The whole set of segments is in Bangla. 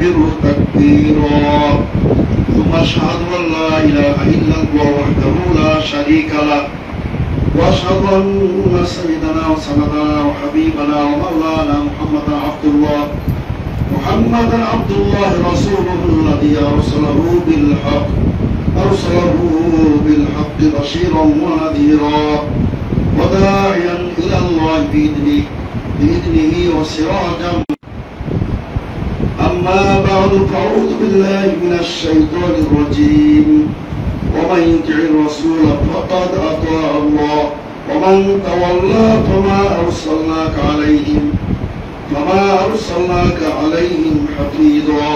وكبره تكبيرا ثم أشهد أن لا إله إلا الله وحده لا شريك له وأشهد أن سيدنا وسندنا وحبيبنا ومولانا محمدا عبد الله رسوله الذي أرسله بالحق بشيرا ونذيرا وداعيا إلى الله بإذنه وسراجا. أما بعد فأعوذ بالله من الشيطان الرجيم ومن يطع الرسول فقد أطاع الله ومن تولى فما أرسلناك عليهم حفيظا.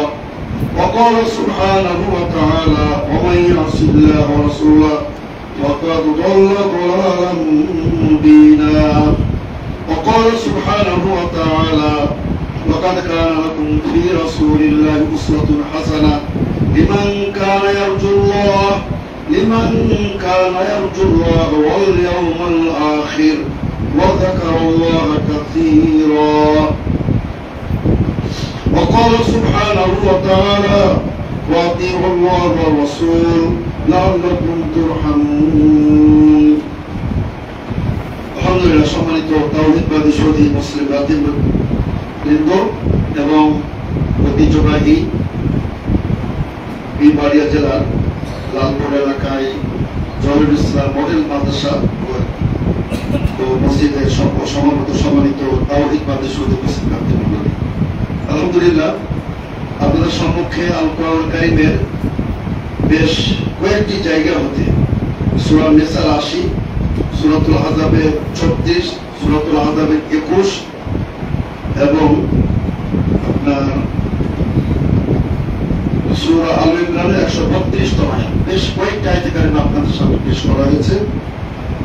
وقال سبحانه وتعالى ومن يعص الله ورسوله فقد ضل ضلالا مبينا. وقال سبحانه وتعالى لقد كان لكم في رسول الله أسوة حسنة لمن كان يرجو الله واليوم الآخر وذكر الله كثيرا. وقال سبحانه وتعالى وأطيعوا الله والرسول لعلكم ترحمون. আলহামদুলিল্লাহ, সম্মানিত তাওহীদবাদী শহীদ মুসলিম বৃন্দ এবং ঐতিহ্যবাহী বিবাড়িয়া জেলার লালপুর এলাকায় জহুরুল ইসলাম মডেল মাদ্রাসা ও মসজিদের সমাগত সম্মানিত তাওহীদবাদী শহীদ মুসলিম বৃন্দ, আলহামদুলিল্লাহ আপনাদের সম্মুখে আল কোরআন কারীমের বেশ কয়েকটি জায়গা হতে সূরা নিসার ৮০, সূরাতুল আহজাবের ৩৬, সূরাতুল আহজাবের ২১ এবং আপনার সূরা আল ইমরানের ১৩২তম আয়াত, বেশ কয়েকটি আয়াতে কারিমা আপনাদের সামনে পেশ করা হয়েছে।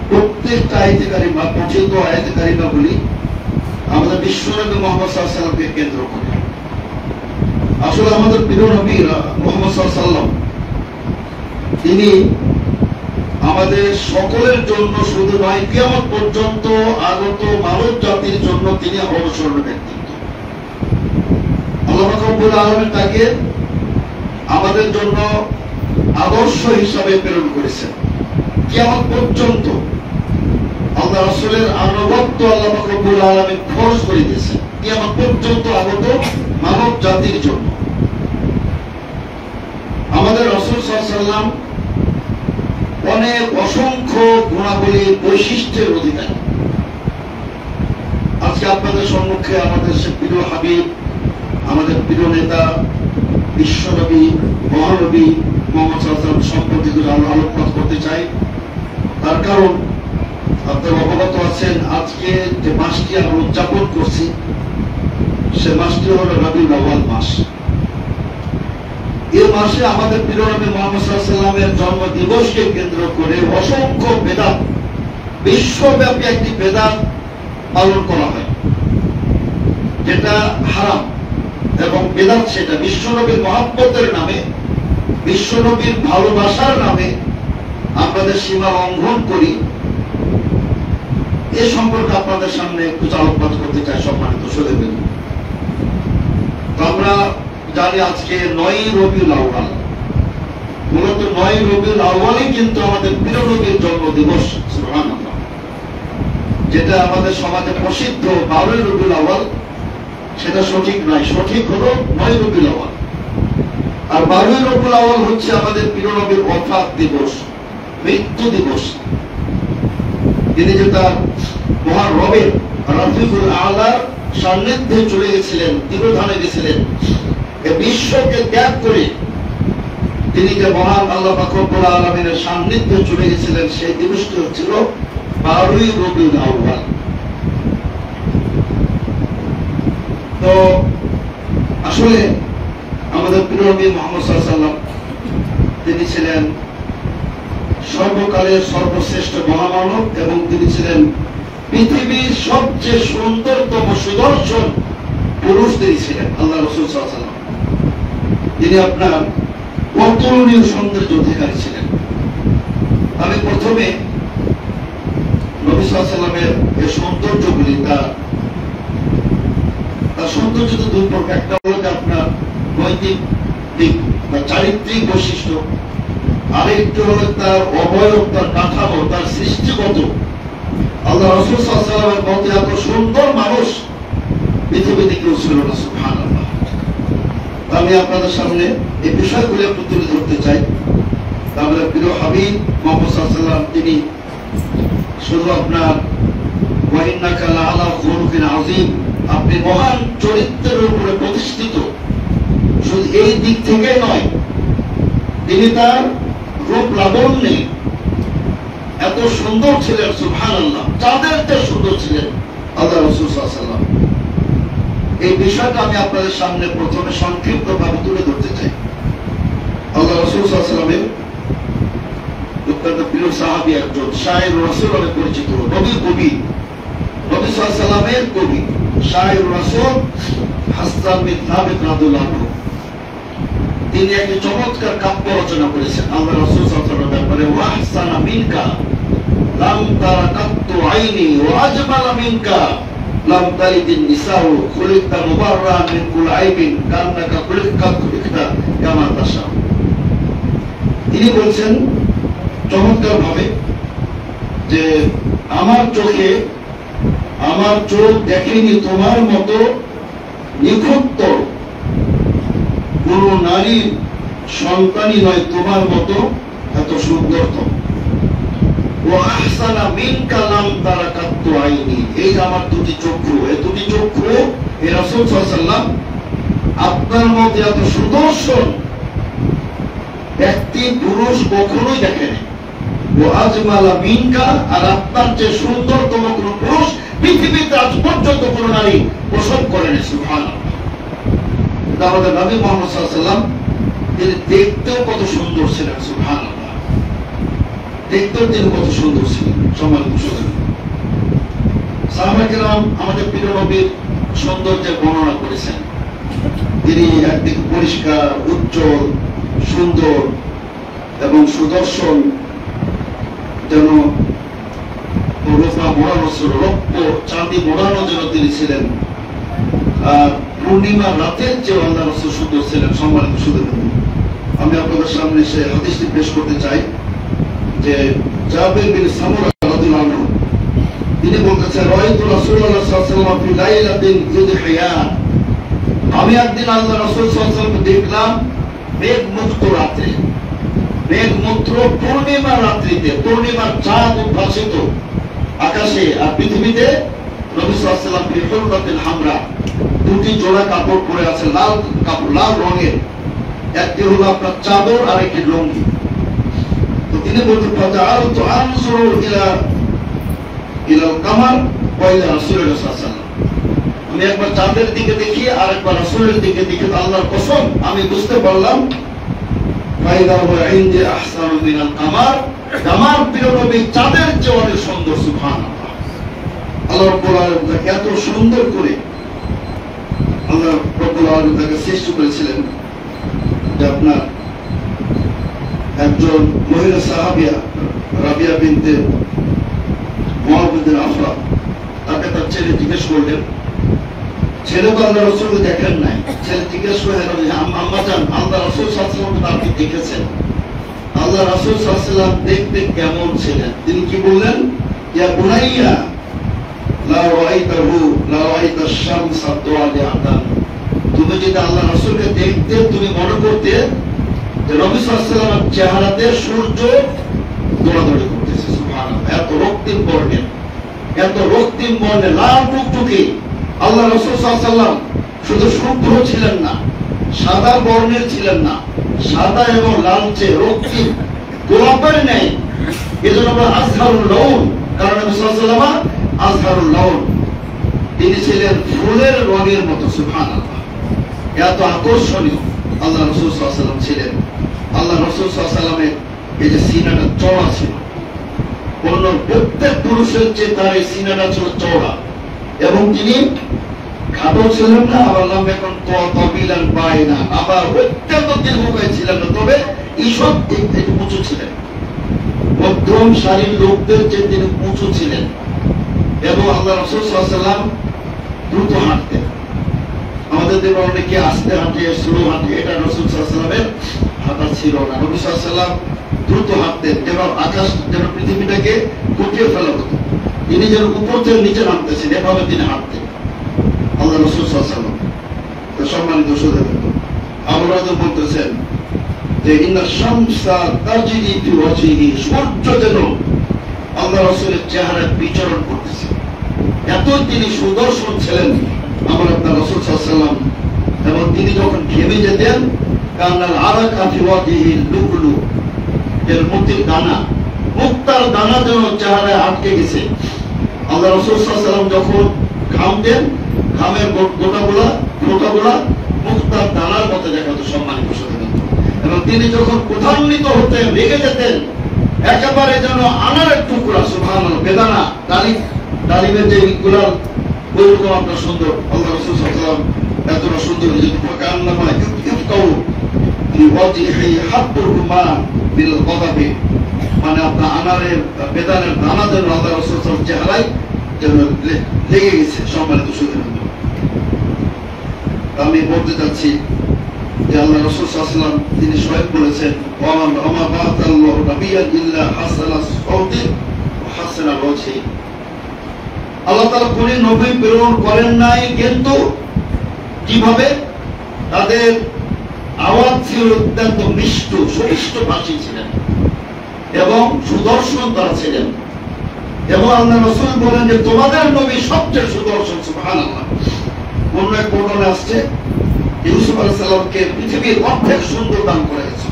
প্রত্যেকটা আয়াতে কারিমা, পঠিত আয়াতে কারিমাগুলি আমাদের বিশ্বনবী মুহাম্মদ সাল্লাল্লাহু আলাইহি ওয়াসাল্লামকে কেন্দ্র করে। আসলে আমাদের প্রিয় নবী মুহাম্মদ সাল্লাল্লাহু আলাইহি ওয়াসাল্লাম তিনি আমাদের সকলের জন্য শুধু নয়, কিয়ামত পর্যন্ত আগত মানব জাতির জন্য তিনি অনুসরণীয় ব্যক্তিত্ব। আল্লাহ রাব্বুল আলামিন তাকে আমাদের জন্য আদর্শ হিসাবে প্রেরণ করেছেন। কিয়ামত পর্যন্ত আল্লাহ রাসূলের আনুগত্য আল্লাহ রাব্বুল আলামিন ফরজ করে দিয়েছেন কিয়ামত পর্যন্ত আগত মানব জাতির জন্য। আমাদের রাসূল সাল্লাল্লাহু আলাইহি ওয়াসাল্লাম অনেক অসংখ্য গুণাবলী বৈশিষ্ট্যের অধিকারী। আজকে আপনাদের সম্মুখে আমাদের সে প্রিয় হাবিব, আমাদের প্রিয় নেতা বিশ্বনবী মহানবী মুহাম্মদ সাল্লাল্লাহু আলাইহি ওয়াসাল্লাম সম্পর্কে আলোকপাত করতে চাই। তার কারণ আপনারা অবগত আছেন, আজকে যে মাসটি আমরা উদযাপন করছি সে মাসটি হল রবিউল আউয়াল মাস। এই মাসে আমাদের প্রিয় নবী মুহাম্মদ সাল্লাল্লাহু আলাইহি ওয়াসাল্লামের জন্ম দিবসকে কেন্দ্র করে অসংখ্য বেদাত, বিশ্বব্যাপী একটি বেদাত পালন করা হয় যেটা হারাম। এবং বেদাত সেটা বিশ্বনবীর মহব্বতের নামে, বিশ্বনবীর ভালোবাসার নামে আমাদের সীমা লঙ্ঘন করি। এ সম্পর্কে আপনাদের সামনে কিছু আলোকপাত করতে চাই সম্মানিত শ্রোতাবৃন্দ। তো আমরা জানি আজকে ৯ই রবিউল আউয়াল, মূলত ৯ই রবিউল আউয়ালই কিন্তু আমাদের প্রিয় নবীর জন্ম দিবস। সুবহানাল্লাহ, যেটা আমাদের সমাজে প্রসিদ্ধ ১২ই রবিউল আউয়াল, সেটা সঠিক নয়। সঠিক হলো ৯ই রবিউল আউয়াল। আর ১২ই রবিউল আউয়াল হচ্ছে আমাদের প্রিয় নবীর ওফাত দিবস, মৃত্যু দিবস। তিনি যে তার মহান রবের রাফিকুল আলার সান্নিধ্যে চলে গেছিলেন, তিরোধানে গেছিলেন, বিশ্বকে ত্যাগ করে তিনি যে মহান আল্লাহ পাক রব্বুল আলামিনের সান্নিধ্যে চলে গেছিলেন, সেই দিবসটি হচ্ছিল ১২ই রবিউল আউয়াল। তো আসলে আমাদের প্রিয় নবী মুহাম্মদ সাল্লাল্লাহু আলাইহি ওয়াসাল্লাম তিনি ছিলেন সর্বকালের সর্বশ্রেষ্ঠ মহামানব এবং তিনি ছিলেন পৃথিবীর সবচেয়ে সুন্দরতম সুদর্শন পুরুষ তিনি ছিলেন। আল্লাহ রাসূল সাল্লাল্লাহু আলাইহি ওয়াসাল্লাম তিনি আপনার অতুলনীয় সৌন্দর্য অধিকারী ছিলেন। আমি প্রথমে নবী সাল্লাল্লাহু আলাইহি ওয়াসাল্লামের এই সৌন্দর্যগুলি, তার সৌন্দর্য তো দুই প্রকার। একটা হলো যে আপনার নৈতিক দিক বা চারিত্রিক বৈশিষ্ট্য, আরেকটু হলো তার অবয়ব, তার কাঠামো, তার সৃষ্টিগত। আল্লাহ রাসূল সাল্লাল্লাহু আলাইহি ওয়াসাল্লামের মতো এত সুন্দর মানুষ পৃথিবীতে কেউ ছিল না। সুবহানাল্লাহ। আমি আপনাদের সামনে এই বিষয়গুলো একটু তুলে ধরতে চাই। তাহলে প্রিয় হাবিব মুহাম্মদ সাল্লাল্লাহু আলাইহি ওয়াসাল্লাম তিনি শুধু আপনার ওয়া ইন্নাকা লাআলা খুলুকিন আযীম, আপনি মহান চরিত্রের উপরে প্রতিষ্ঠিত, শুধু এই দিক থেকে নয়, তিনি তার রূপ লাবণ্যে এত সুন্দর ছিলেন। সুবহানাল্লাহ। চাঁদের চেয়ে সুন্দর ছিলেন আল্লাহ রাসূল সাল্লাল্লাহু আলাইহি ওয়াসাল্লাম। এই বিষয়টা আমি আপনাদের সামনে প্রথমে সংক্ষিপ্ত ভাবে তুলে ধরতে চাই। আল্লাহ রাসূল সাল্লাল্লাহু আলাইহি ওয়াসাল্লামের অত্যন্ত প্রিয় সাহাবী একজন, শায়ের রাসূল নামে পরিচিত, নবীর কবি, নবী সাল্লাল্লাহু আলাইহি ওয়াসাল্লামের কবি, শায়ের রাসূল হাসান বিন সাবিত রাদিয়াল্লাহু আনহু। তিনি একটি চমৎকার কাব্য রচনা করেছেন আল্লাহ রাসূল সাল্লাল্লাহু আলাইহি ওয়াসাল্লামের ব্যাপারে। ওয়া আহসানা মিনকা লাম তারা কাত্তু আইনি ওয়া আজমালা মিনকা লাম তালিদিন নিসাউ খুলিকতা মুবাররান মিন কুল আইবিন কান্নাকা খুলিকতা কামা তাশা। তিনি বলছেন চমৎকার ভাবে যে আমার চোখ দেখেনি তোমার মতো নিখুঁততর কোন নারীর সন্তানই নয় তোমার মতো এত সুন্দরতম। ও আহসানা মিনকা লাম তারা কাত্তু আইনি, এই আমার দুটি চক্ষু, এই দুটি চক্ষু এই রাসূল সাল্লাল্লাহু আলাইহি ওয়াসাল্লাম আপনার মধ্যে এত সুদর্শন ব্যক্তি পুরুষ কখনোই দেখেনি। ও আজমালা মিনকা, আর আপনার যে সুন্দরতম কোন পুরুষ পৃথিবীতে আজ পর্যন্ত কোন নারী প্রসব করেনি। সুবহানাল্লাহ। আমাদের নবী মুহাম্মদ সাল্লাল্লাহু আলাইহি ওয়াসাল্লাম তিনি দেখতেও কত সুন্দর ছিলেন। সুবহানাল্লাহ। দেখতেও তিনি কত সুন্দর ছিলেন। সম্মানিত সুধী, সাহাবায়ে কেরাম আমাদের প্রিয় নবীর সৌন্দর্যের বর্ণনা করেছেন। তিনি একদিকে পরিষ্কার, উজ্জ্বল, সুন্দর এবং সুদর্শন, যেন রূপা মোড়ানো ছিল, রৌপ্য চাঁদি মোড়ানো যেন তিনি ছিলেন। আর পূর্ণিমা রাতের যে আল্লাহ রাসূল সুন্দর ছিলেন। সম্মানিত সুধী, আমি আপনাদের সামনে সে হাদিসটি পেশ করতে চাই যে জাবির বিন সামুরা রাদিয়াল্লাহু আনহু তিনি বলতেছেন, রাআইতু রাসূলুল্লাহ সাল্লাল্লাহু আলাইহি ওয়াসাল্লাম ফি লাইলাতিন ইউদহিয়ান, আমি একদিন আল্লাহ রাসূল সাল্লাল্লাহু আলাইহি ওয়াসাল্লামকে দেখলাম মেঘমুক্ত রাতে, মেঘমুক্ত পূর্ণিমা রাত্রিতে, পূর্ণিমার চাঁদ উদ্ভাসিত আকাশে, আর পৃথিবীতে নবী সাল্লাল্লাহু আলাইহি ওয়াসাল্লাম ফি হুররাতিন হামরা, দুটি জোড়া কাপড় পরে আছে, লাল কাপড়, লাল রঙের, একটি হলো আপনার চাদর আর একটি লুঙ্গি। তো তিনি বলতে ফাজাআলতু আনজুরু ইলাল কামার ওয়া ইলা রাসূলিল্লাহ সাল্লাল্লাহু আলাইহি ওয়াসাল্লাম, আমি একবার চাঁদের দিকে দেখি আর একবার রাসূলের দিকে দেখি, আল্লাহর কসম আমি বুঝতে পারলাম ফাইদা ওয়া ইনদি আহসানু মিনাল কামার, আমার প্রিয় নবী চাঁদের চেয়ে অনেক সুন্দর। সুবহানাল্লাহ। আল্লাহ রাব্বুল আলামিন তাকে এত সুন্দর করে আল্লাহ রাব্বুল আলামিন তাকে সৃষ্টি করেছিলেন যে আপনার একজন মহিলা সাহাবিয়া রাবিয়া বিনতে মুআয বিন আফরা, তাকে তার ছেলে জিজ্ঞেস করলেন, ছেলে তো আল্লাহ রাসূলকে দেখেন নাই, ছেলে জিজ্ঞেস করে আম্মা জান আল্লাহ রাসূল সাল্লাল্লাহু আলাইহি ওয়াসাল্লাম আপনি দেখেছেন, আল্লাহ রাসূল সাল্লাল্লাহু আলাইহি ওয়াসাল্লাম দেখতে কেমন ছিলেন? তিনি কি বললেন, ইয়া বুনাইয়া লা রাআইতাহু লা রাআইতাশ শামসা তুআলিআতান, তুমি যদি আল্লাহ রাসূলকে দেখতে তুমি মনে করতে যে নবী সাল্লাল্লাহু আলাইহি ওয়াসাল্লামের চেহারাতে সূর্য দৌড়াদৌড়ি করতেছে। সুবহানাল্লাহ। এত রক্তিম বর্ণের, এত রক্তিম বর্ণের, লাল টুকটুকে আল্লাহ রাসূল সাল্লাল্লাহু আলাইহি ওয়াসাল্লাম শুধু শুভ্র ছিলেন না, সাদা বর্ণের ছিলেন না, সাদা এবং লালচে রক্তিম গোলাপের নেই। এজন্য আমরা আজহারুল লাউন, কারণ নবী সাল্লাল্লাহু আলাইহি ওয়াসাল্লাম আজহারুল লাউন, তিনি ছিলেন ফুলের রঙের মতো। সুবহানাল্লাহ। এত আকর্ষণীয় আল্লাহ রাসূল সাল্লাল্লাহু আলাইহি ওয়াসাল্লাম ছিলেন। আল্লাহ রাসূল সাল্লাল্লাহু আলাইহি ওয়াসাল্লামের এই যে সিনাটা চওড়া ছিল, অন্য প্রত্যেক পুরুষের চেয়ে তার এই সিনাটা ছিল চওড়া, এবং তিনি খাটো ছিলেন না, আবার লম্বা, এখন তবিলান পায় না, আবার অত্যন্ত দীর্ঘকায় ছিলেন না, তবে ঈষৎ একটু উঁচু ছিলেন। মধ্যম সারির লোকদের চেয়ে তিনি উঁচু ছিলেন, এবং আল্লাহ রাসূল সাল্লাল্লাহু আলাইহি ওয়াসাল্লাম দ্রুত হাঁটতেন। আমাদের আমাদের দেব অনেকে আস্তে হাঁটে, স্লো হাঁটে, এটা রাসূল সাল্লাল্লাহু আলাইহি ওয়াসাল্লামের হাঁটা ছিল না। নবী সাল্লাল্লাহু আলাইহি ওয়াসাল্লাম দ্রুত হাঁটতেন, যেন আকাশ, যেন পৃথিবীটাকে গুটিয়ে ফেলা হতো, তিনি যেন উপর থেকে নিচে নামতেছেন, এভাবে তিনি হাঁটতেন আল্লাহ রাসূল সাল্লাল্লাহু আলাইহি ওয়াসাল্লাম। তো সম্মানিত শ্রোতাবৃন্দ, আল্লাহ বলতেছেন যে ইন্না শামসা তাজরি ফি ওয়াজহিহি, সূর্য যেন আল্লাহ রাসূলের চেহারায় বিচরণ করতেছে, এত তিনি সুদর্শন ছিলেন আমার আপনার রাসূল সাল্লাল্লাহু আলাইহি ওয়াসাল্লাম। এবং তিনি যখন ঘেমে যেতেন, কান্নাল আরাকা ফি ওয়াজহিহি লুকলু, এর মতির দানা, মুক্তার দানা যেন চেহারায় আটকে গেছে। আল্লাহ রাসূল সাল্লাল্লাহু আলাইহি ওয়াসাল্লাম যখন ঘামতেন, ঘামের গোটাগুলা ফোঁটাগুলা মুক্তার দানার মতো দেখাতো সম্মানিত শ্রোতাবৃন্দ। এবং তিনি যখন ক্রোধান্বিত হতেন, রেগে যেতেন, একেবারে যেন আনারের টুকরা, সুবহানাল্লাহ, বেদানা, ডালিমের যে গুলাল, ওইরকম আপনার সুন্দর আল্লাহ রাসূল সাল্লাল্লাহু আলাইহি ওয়াসাল্লাম এতটা সুন্দর হয়েছে। কান্নামা ইফকাউ ফি ওয়াজহিহি হাব্বুর রুমান বিল গদাবি, মানে আপনার আনারের বেদানের দানা যেন আল্লাহ রাসূল সাল্লাল্লাহু আলাইহি ওয়াসাল্লাম চেহারায় যেন লেগে গেছে সম্মানিত শ্রোতাবৃন্দ। আমি বলতে চাচ্ছি যে আল্লাহ রাসূল সাল্লাল্লাহু আলাইহি ওয়াসাল্লাম তিনি স্বয়ং বলেছেন, ওয়া বা'আতাল্লাহু নাবিয়্যান ইল্লা হাসানা সাওতি ওয়া হাসানা ওয়াজহি, আল্লাহ তাআলা কোন নবী প্রেরণ করেন নাই, কিন্তু কিভাবে তাদের আওয়াজ ছিল অত্যন্ত মিষ্ট, সুমিষ্ট ভাষী ছিলেন এবং সুদর্শন তারা ছিলেন। এবং আল্লাহ রাসূল বলেন যে তোমাদের নবী সবচেয়ে সুদর্শন, সুবহানাল্লাহ। অন্য এক বর্ণনায় আসছে ইউসুফ আলাইহিস সালামকে পৃথিবীর অর্ধেক সুন্দর দান করা হয়েছে।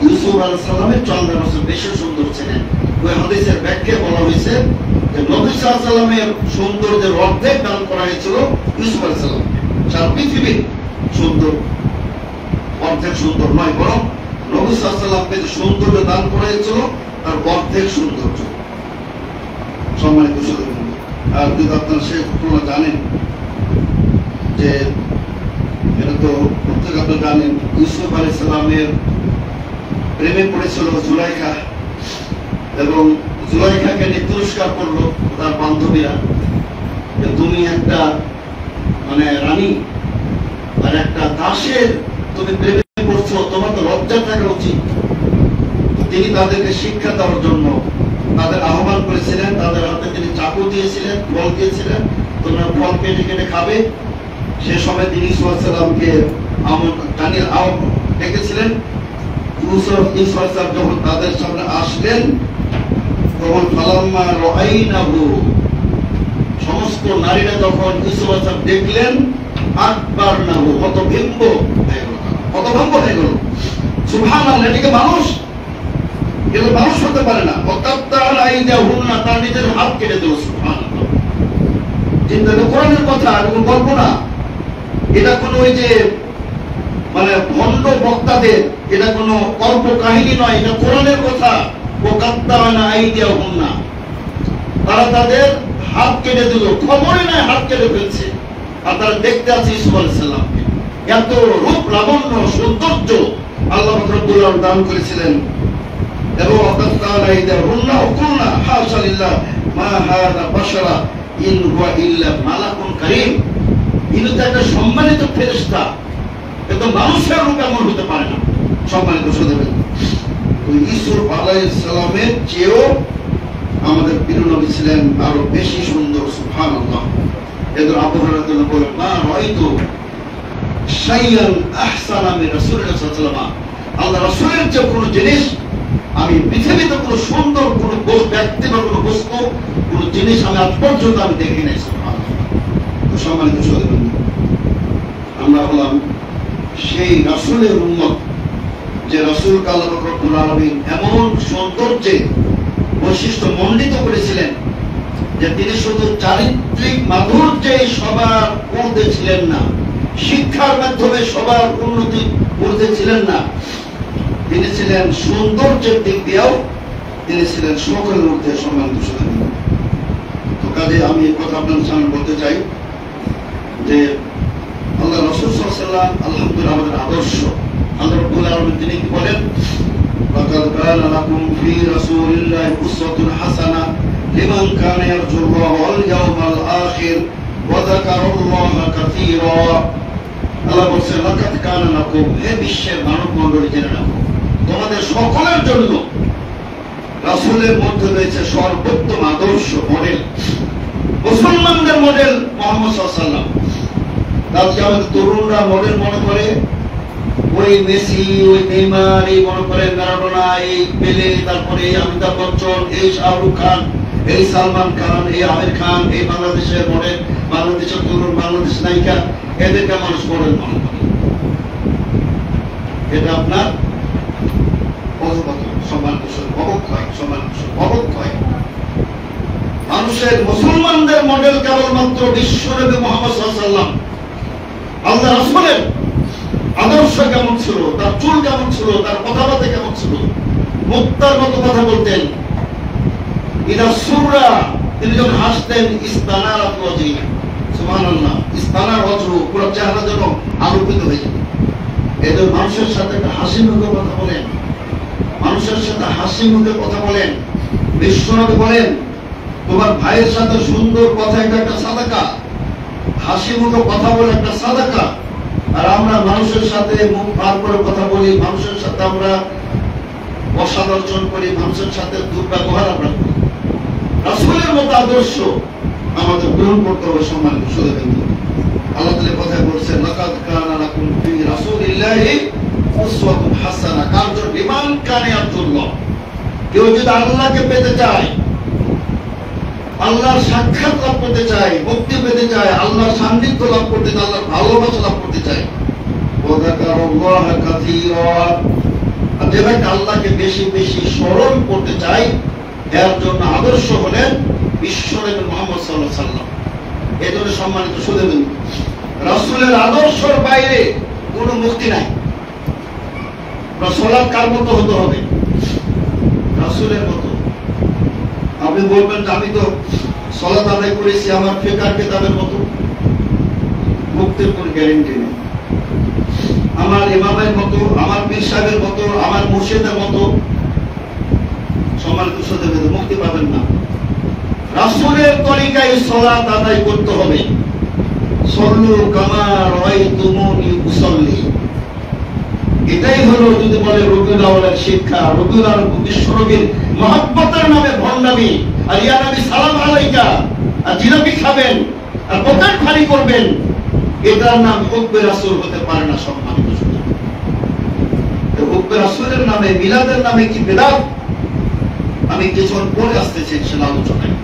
ইউসুফ আলাইহিস সালামের চন্দ্র রাসূল বেশি সুন্দর ছিলেন। ওই হাদিসের ব্যাখ্যায় বলা হয়েছে যে নবী সাল্লাল্লাহু আলাইহি সাল্লামের সৌন্দর্যের অর্ধেক দান করা হয়েছিল ইউসুফ আলাইহিস সালামকে। সারা পৃথিবী সুন্দর, অর্ধেক সুন্দর নয়, বরং নবী সাল্লাল্লাহু আলাইহি সাল্লামকে যে সৌন্দর্য দান করা হয়েছিল তার অর্ধেক সৌন্দর্য সম্মানিত শ্রোতাবৃন্দ। আর যদি আপনারা সেই ঘটনা জানেন যে এটা তো প্রত্যেক আপনারা জানেন, ইউসুফ আলাইহিস সালামের প্রেমে পড়েছিল জুলাইখা, এবং জুলাইখাকে নিয়ে তিরস্কার করলো তার বান্ধবীরা যে তুমি একটা মানে রানী আর একটা দাসের তুমি প্রেমে পড়ছো, তোমার তো লজ্জা থাকা উচিত। তিনি তাদেরকে শিক্ষা দেওয়ার জন্য তাদের আহ্বান করেছিলেন, তাদের হাতে তিনি চাকু দিয়েছিলেন, ফল দিয়েছিলেন, তোমরা ফল কেটে কেটে খাবে। সে সময় তিনি ইউসুফ আলাইহিস সালামকে ডেকেছিলেন। ইউসুফ আলাইহিস সালাম যখন তাদের সামনে আসলেন, তখন ফালাম্মা রাআইনাহু, সমস্ত নারীরা যখন ইউসুফ আলাইহিস সালাম দেখলেন, আকবারনাহু, হতভম্ব হয়ে গেল। সুবহানাল্লাহ, এটাকে মানুষ, এটা মানুষ হতে পারে না। ওয়াকাত্তাআনা আইদাহুন্না, তার নিজের হাত কেটে দিল। সুবহানাল্লাহ, চিন্তা করো, কোরআনের কথা, এরকম গল্প না। এটা কোন ওই যে মানে ভণ্ড বক্তাদের, এটা কোনো কল্প কাহিনী নয়, এটা কোরআনের কথা। ওয়াকাত্তাআনা আইদাহুন্না, তারা তাদের হাত কেটে দিল, খবরই নাই হাত কেটে ফেলছে। আর তারা দেখতে আছে ইউসুফ আলাইহিস সালামকে। এত রূপ লাবণ্য সৌন্দর্য আল্লাহ রাব্বুল আলামিন দান করেছিলেন। এবং ওয়াকাত্তাআনা আইদাহুন্না ওয়াকুলনা হাশা লিল্লাহ মা হাযা বাশারা ইন হুয়া ইল্লা মালাকুন কারীম, ইনি তো একটা সম্মানিত ফেরেশতা, কিন্তু মানুষের রূপ এমন হতে পারে না। সম্মানিত শ্রোতাবৃন্দ, ইউসুফ আলাইহিস সালামের চেয়েও আমাদের প্রিয় নবী ছিলেন আরো বেশি সুন্দর। সুবহানাল্লাহ। এদের আবু হুরায়রা রাদিয়াল্লাহু বলেন, মা রাআইতু শাইয়ান আহসানা মিন রাসূলিল্লাহ সাল্লাল্লাহু আলাইহি ওয়াসাল্লাম, আল্লাহ রাসূলের যে কোনো জিনিস আমি পৃথিবীতে কোনো সুন্দর কোনো ব্যক্তি বা কোনো বস্তু, কোনো জিনিস আমি আজ পর্যন্ত আমি দেখি নাই। সুবহানাল্লাহ। সম্মানিত শ্রোতাবৃন্দ, আমরা হলাম সেই রাসূলের উম্মত, যে রাসূলকে আল্লাহ রাব্বুল আলামিন এমন সৌন্দর্যে বৈশিষ্ট্য মণ্ডিত করেছিলেন যে তিনি শুধু চারিত্রিক মাধুর্যে সবার ঊর্ধ্বে ছিলেন না, শিক্ষার মাধ্যমে সবার উন্নতি ঊর্ধ্বে ছিলেন না, তিনি ছিলেন সৌন্দর্যের দিক দিয়েও তিনি ছিলেন সকলের ঊর্ধ্বে। সম্মানিত শ্রোতাবৃন্দ, তো কাজে আমি এই কথা আপনাদের সামনে বলতে চাই যে আল্লাহ রাসূল সাল্লাল্লাহু আলাইহি ওয়াসাল্লাম আলহামদুলিল্লাহ আমাদের আদর্শ। আল্লাহ রাব্বুল আলামিন তিনি কি বলেন, লাকাদ কানা লাকুম ফি রাসূলিল্লাহি উসওয়াতুন হাসানাহ লিমান কানা ইয়ারজুল্লাহ ওয়াল ইয়াওমাল আখির ওয়া যাকারাল্লাহা কাসীরা। আল্লাহ বলছেন লাকাদ কানা লাকুম, হে বিশ্বের মানব মণ্ডলী জেনে রাখো, তোমাদের সকলের জন্য রাসূলের মধ্যে রয়েছে সর্বোত্তম আদর্শ মডেল, মুসলমানদের মডেল মুহাম্মদ সাল্লাল্লাহু আলাইহি ওয়াসাল্লাম। আজকে আমাদের তরুণরা মডেল মনে করে ওই মেসি, ওই নেইমার, এই মনে করে ম্যারাডোনা, এই পেলে, তারপরে এই অমিতাভ বচ্চন, এই শাহরুখ খান, এই সালমান খান, এই আমির খান, এই বাংলাদেশের মডেল, বাংলাদেশের তরুণ, বাংলাদেশ নায়িকা, এদেরকে মানুষ মডেল মনে করে। এটা আপনার অবক্ষয়। মানুষের মুসলমানদের মডেল কেবলমাত্র বিশ্বনবী মুহাম্মদ সাল্লাল্লাহু আলাইহি ওয়াসাল্লাম। আল্লাহ রাসূলের আদর্শ কেমন ছিল, তার চুল কেমন ছিল, তার কথাবার্তা কেমন ছিল, মুক্তার মতো কথা বলতেন। ইদা সুররা, তিনি যখন হাসতেন, ইস্তানার ওয়াজহি, সুবহানাল্লাহ, ইস্তানার ওয়াজহু, পুরো চেহারা যেন আলোকিত হয়ে যেত। এদের মানুষের সাথে একটা হাসি মুখে কথা বলেন, মানুষের সাথে হাসি মুখে কথা বলেন। বিশ্বনবী বলেন, তোমার ভাইয়ের সাথে সুন্দর কথা, এটা একটা সাদাকা। হাসি মুখে কথা বলে একটা সাদাকা। আর আমরা মানুষের সাথে মুখ ভার করে কথা বলি, মানুষের সাথে আমরা অসাদর্শন করি, মানুষের সাথে দুর্ব্যবহার আমরা করি। রাসূলের মতো আদর্শ আমাদের গ্রহণ করতে হবে। সম্মানিত সুধীবৃন্দ, আল্লাহ তাআলা কথায় বলছেন লাকাদ কানা লাকুম ফি রাসূলিল্লাহি উসওয়াতুন হাসানাহ। কার জন্য? লিমান কানা ইয়ারজুল্লাহ। কেউ যদি আল্লাহকে পেতে চায়, আল্লাহর সাক্ষাৎ লাভ করতে চায়, মুক্তি পেতে চায়, আল্লাহর সান্নিধ্য লাভ করতে চায়, আল্লাহর ভালোবাসা লাভ করতে চায়, ওয়া যাকারাল্লাহা কাসীরা, আর যে ব্যক্তি আল্লাহকে বেশি বেশি স্মরণ করতে চায়, এর জন্য আদর্শ হলেন বিশ্বনবী মুহাম্মদ সাল্লাল্লাহু আলাইহি ওয়াসাল্লাম। এজন্য সম্মানিত সুধীবৃন্দ, রাসূলের আদর্শের বাইরে কোনো মুক্তি নাই। সালাত কার মতো হতে হবে? রাসূলের মতো। আপনি বলবেন যে আমি তো সালাত আদায় করেছি আমার ফিকহ কিতাবের মতো, মুক্তির কোনো গ্যারান্টি নেই। আমার ইমামের মতো, আমার পীর সাহেবের মতো, আমার মুর্শিদের মতো সম্মানিত সুধীবৃন্দ, মুক্তি পাবেন না। রাসূলের তরিকায় সালাত আদায় করতে হবে। সল্লু কামা রাআইতুমুনি উসাল্লি, এটাই হলো যদি বলে রবিউল আউয়ালের শিক্ষা। রবিউল আউয়াল বিশ্বনবীর মহব্বতের নামে ভণ্ডামি, আর ইয়া নবী সালাম আলাইকা, আর জিলাপি খাবেন আর পকেট খালি করবেন, এটার নাম হুব্বে রাসূল হতে পারে না। সম্মানিত সুধীবৃন্দ, হুব্বে রাসূলের নামে, মিলাদের নামে কি বিদআত, আমি কিছুক্ষণ পরে আসতেছি ইনশাআল্লাহ আলোচনায়।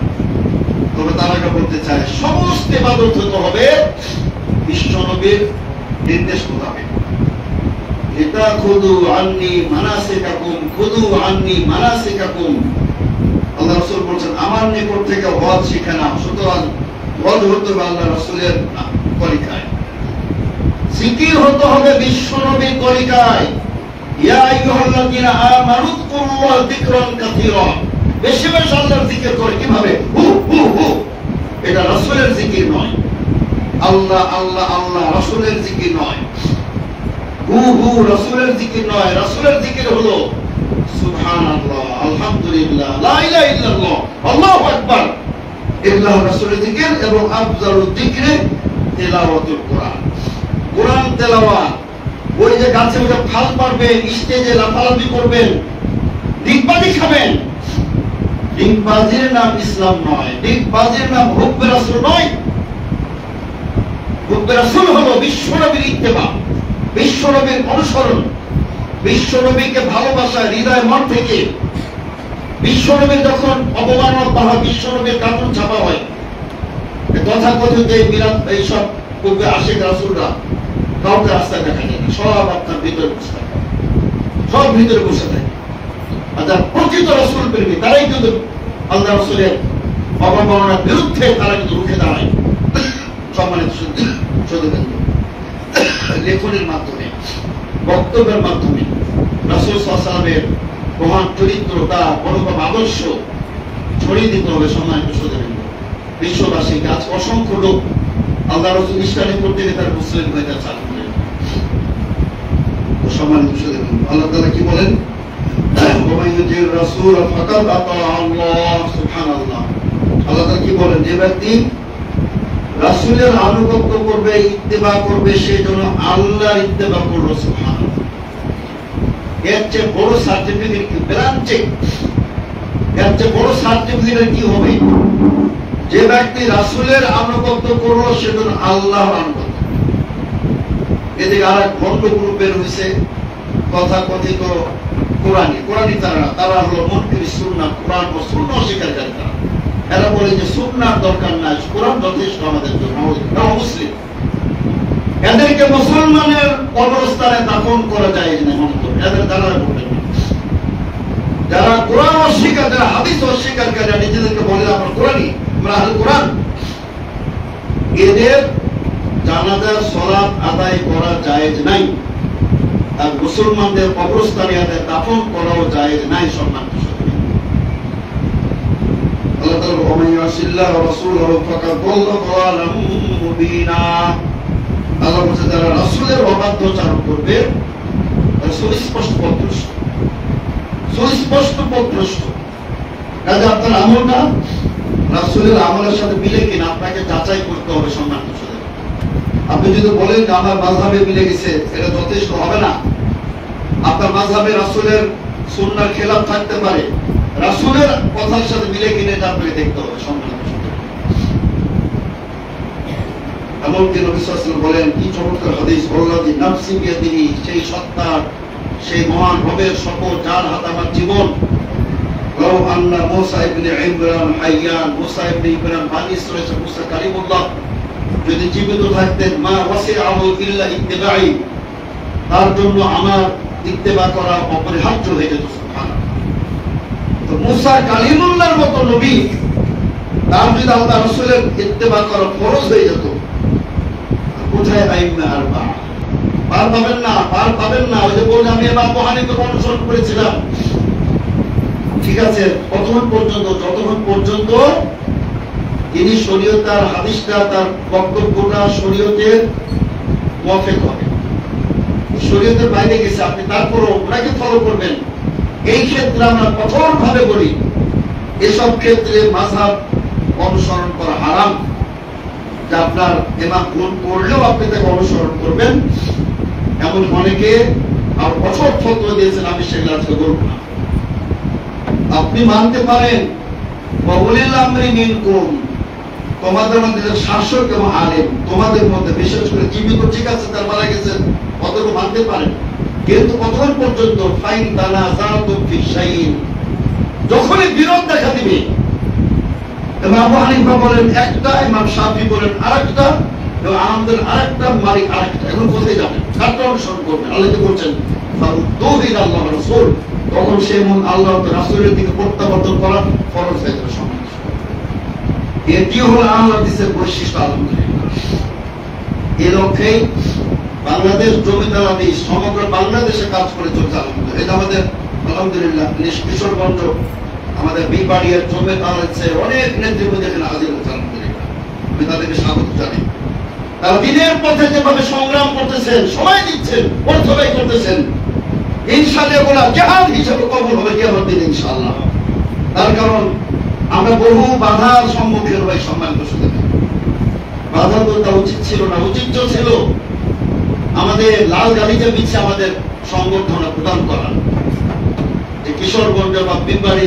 তবে তার আগে বলতে চাই, সমস্ত ইবাদত হতে হবে বিশ্বনবীর নির্দেশ মোতাবেক। এটা খুদু আন্নি মানাসিকাকুম, খুদু আন্নি মানাসিকাকুম। আল্লাহ রাসূল বলেন আমার নিকট থেকে হজ শিখে নাও। সুতরাং হজ হতে হবে আল্লাহ রাসূলের তরিকায়, জিকির হতে হবে বিশ্বনবীর তরিকায়। ইয়া আইয়ুহাল্লাযীনা আমানু যকুরুল্লাহ যিকরান কাসীরা, বেশি বেশি আল্লাহর জিকির করে। কিভাবে? হু হু হু, এটা রাসূলের জিকির নয়। আল্লাহ আল্লাহ আল্লাহ রাসূলের জিকির নয়। হু হু রাসূলের জিকির নয়। রাসূলের জিকির হলো সুবহানাল্লাহ, আলহামদুলিল্লাহ, লা ইলাহা ইল্লাল্লাহ, আল্লাহু আকবার। এগুলো রাসূলের জিকির। এবং আফজালুল যিকরি তিলাওয়াতুল কোরআন, কোরআন তেলাওয়াত। ওই যে গাছে উঠে ফাল পারবেন, স্টেজে লাফালাফি করবেন, ডিগবাজি খাবেন, ডিগবাজির নাম ইসলাম নয়, ডিগবাজির নাম হুব্বে রাসূল নয়। হুব্বে রাসূল হলো বিশ্বনবীর ইত্তেবা, বিশ্বনবীর অনুসরণ, বিশ্বনবীকে ভালোবাসা হৃদয় মন থেকে। বিশ্বনবীর যখন অপমাননা করা হয়, বিশ্বনবীর কার্টুন ছাপা হয়, তথাকথিত মিলাদ, এইসব পূর্বে আশিক রাসূলরা কাউকে রাস্তায় দেখা যায় না, সব আপনার ভিতরে বসে থাকে, সব ভিতরে বসে থাকে। আর যারা প্রকৃত রাসূল প্রেমী, তারাই কিন্তু আল্লাহ রাসূলের অবমাননার বিরুদ্ধে তারা কিন্তু রুখে দাঁড়ায়। সম্মানিত সুধীবৃন্দ, লেখনের মাধ্যমে, বক্তব্যের মাধ্যমে রাসূল সাল্লাল্লাহু আলাইহি ওয়াসাল্লামের মহান চরিত্র, তার অনুপম আদর্শ ছড়িয়ে দিতে হবে। সম্মানিত সুধীবৃন্দ, বিশ্ববাসীকে আজ অসংখ্য লোক আল্লাহ রাসূল ইসলামে করতে গিয়ে তার মুসলিম হয়ে যাচ্ছে। সম্মানিত সুধীবৃন্দ, আল্লাহ তাআলা কি বলেন? ওয়া ইউতির রাসূল ফাকাদ আতা আল্লাহ। সুবহানাল্লাহ, আল্লাহ তাআলা কি বলেন? যে ব্যক্তি রাসূলের আনুগত্য করবে, ইত্তেবা করবে, সেই জন্য আল্লাহর ইত্তেবা করলো। সুবহানাল্লাহ। এর চেয়ে বড় সার্টিফিকেট কি? ব্রাঞ্চে এর চেয়ে বড় সার্টিফিকেট কি হবে? যে ব্যক্তি রাসূলের আনুগত্য করলো সেজন্য আল্লাহর আনুগত্য। এদিকে আর এক ভণ্ড গ্রুপ বের হয়েছে, তথাকথিত কোরআনি তারা হলো মুনকির সুন্নাহ, কোরআন ও সুন্নাহ অস্বীকারী। এরা বলে যে সুন্নাহর দরকার নাই, কোরআন যথেষ্ট আমাদের জন্য। মুসলিম এদেরকে মুসলমানের কবরস্থানে দাফন করা যায় না, মনে করবে এদের দ্বারা বলবেন। যারা কোরআন অস্বীকার, যারা হাদিস অস্বীকার করে, নিজেদেরকে বলে আমরা কোরআনি, আমরা আহলে কোরআন, এদের জানাজার সালাত আদায় করা জায়েজ নাই, আর মুসলমানদের কবরস্থানে এদের দাফন করাও জায়েজ নাই। সম্মানিত আল্লাহ তাআলা ওয়া ইয়াসিল্লাহু ওয়া রাসূলুহু ফাকাদ দাল্লা দালালাম মুবিনা। আল্লাহ বলেছে যারা রাসূলের অবাধ্যচারণ করবে তারা সুস্পষ্ট পথভ্রষ্ট। কাজে আপনার আমলটা রাসূলের আমলের সাথে মিলে কিনা আপনাকে যাচাই করতে হবে। সম্মানিত সাথে আপনি যদি বলেন যে আমার মাযহাবে মিলে গেছে, এটা যথেষ্ট হবে না। আপনার মাযহাবে রাসূলের সুন্নাহর খেলাফ থাকতে পারে, রাসূলের কথার সাথে মিলে কিনে এটা আপনাকে দেখতে হবে। সম্মানিত এমনকি নবী সাল্লাল্লাহু আলাইহি ওয়াসাল্লাম বলেন, কি চমৎকার হাদিস, আল্লাযী নাফসি বিয়াদিহি, সেই সত্তার, সেই মহান রবের শপথ যার হাতে আমার জীবন, লাউ আন্না মূসা ইবনে ইমরান হাইয়ান, মূসা ইবনে ইমরান বনি ইসরাঈল, মূসা কালিমুল্লাহ যদি জীবিত থাকতেন, মা ওয়াসিআহু ইল্লা ইত্তিবাই, তার জন্য আমার ইত্তেবা করা অপরিহার্য হয়ে যেত। সুবহানাল্লাহ। তো মূসা কালিমুল্লাহর মতো নবী, তার যদি আল্লাহ রাসূলের ইত্তেবা করা ফরজ হয়ে যেত, কোথায় আইম্মা আরবা? পার পাবেন না। ওই যে বললাম আমি ইমাম আবু হানিফাকে অনুসরণ করেছিলাম, ঠিক আছে, যতক্ষণ পর্যন্ত তিনি শরীয়তার হাদিসটা, তার বক্তব্যটা শরীয়তের মুওয়াফিক হবে। শরীয়তের বাইরে গেছে আপনি তারপরও ওনাকে ফলো করবেন। এই ক্ষেত্রে আমরা কঠোরভাবে বলি, এসব ক্ষেত্রে মাযহাব অনুসরণ করা হারাম। যে আপনার ইমাম ভুল করলেও আপনি তাকে অনুসরণ করবেন, এমন অনেকে আর কঠোর ফতোয়া দিয়েছেন, আমি সেগুলো আজকে বলবো না। আপনি মানতে পারেন ওয়াউলিল আমরি মিনকুম, তোমাদের মধ্যে শাসক এবং আলেম, তোমাদের মধ্যে বিশেষ করে জীবিত, ঠিক আছে, তার মারা গেছেন, অতটুকু মানতে পারেন। কিন্তু কতক্ষণ পর্যন্ত ফাইন তানাযাতুম ফি শাইইন, যখনই বিরোধ দেখা দিবে, ইমাম আবু হানিফা বলেন একটা, ইমাম শাফি বলেন আরেকটা, এবং আমাদের আরেকটা, মালিক আরেকটা, এখন কোথায় যাবেন? কারটা অনুসরণ করবেন? আল্লাহ কি বলছেন, ফারুদ্দুহু ইলা আল্লাহ ওয়া রাসূল, তখন সে মন আল্লাহ ও রাসূলের দিকে প্রত্যাবর্তন করা ফরজ হয়ে যাবে। সম্মান, এটি হলো আহলে হাদিসের বৈশিষ্ট্য। আলহামদুলিল্লাহ, এই লক্ষ্যেই বাংলাদেশ জমিদারি সমগ্র বাংলাদেশে কাজ করে চলছে। আলহামদুলিল্লাহ, এটা আমাদের আলহামদুলিল্লাহ কিশোরগঞ্জ, আমাদের বিবাড়িয়ার জমিদার হচ্ছে অনেক নেতৃবৃন্দ এখানে হাজির হচ্ছে। আলহামদুলিল্লাহ, আমি তাদেরকে স্বাগত জানাই। তারা দিনের পথে যেভাবে সংগ্রাম করতেছেন, সময় দিচ্ছেন, অর্থ ব্যয় করতেছেন, ইনশাআল্লাহ এগুলো জিহাদ হিসেবে কবুল হবে কিয়ামত দিন ইনশাআল্লাহ। তার কারণ আমরা বহু বাধার সম্মুখীন হই। সম্মানিত সুধী, বাধা তো তা উচিত ছিল না, উচিত ছিল আমাদের লাল গালিচা বিচ্ছে আমাদের সংবর্ধনা প্রদান করা। যে কিশোরগঞ্জ বা বিবাড়ি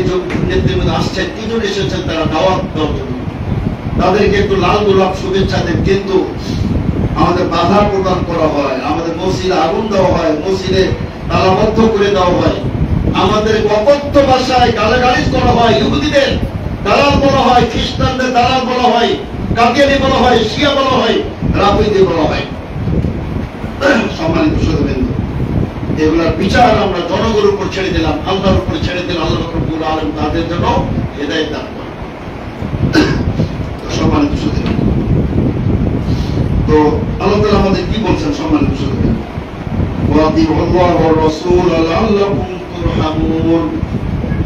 নেতৃবৃন্দ আসছেন, তিনজন এসেছেন, তারা দাওয়াত দেওয়ার জন্য, তাদেরকে একটু লাল গোলাপ শুভেচ্ছা দেন, কিন্তু আমাদের বাধা প্রদান করা হয়, আমাদের মসজিদে আগুন দেওয়া হয়, মসজিদে তালাবদ্ধ করে দেওয়া হয়, আমাদের অকথ্য ভাষায় গালাগালিজ করা হয়, ইহুদিদের দালাল বলা হয়, খ্রিস্টানদের দালাল বলা হয়, কাদিয়ানি বলা হয়, শিয়া বলা হয়, রাফিদি বলা হয়। সম্মানিত সুধীবৃন্দ, এগুলার বিচার আমরা জনগণের উপর ছেড়ে দিলাম, আল্লাহর উপর ছেড়ে দিলাম। আল্লাহ রাব্বুল আলামিন তাদের জন্য হেদায়েত দান করেন। সম্মানিত সুধীবৃন্দ, তো আল্লাহ তাআলা আমাদের কি বলছেন? সম্মানিত সুধীবৃন্দ, ওয়াতিউল্লাহ ওয়া রাসূল লাআল্লাকুম তুরহামুন,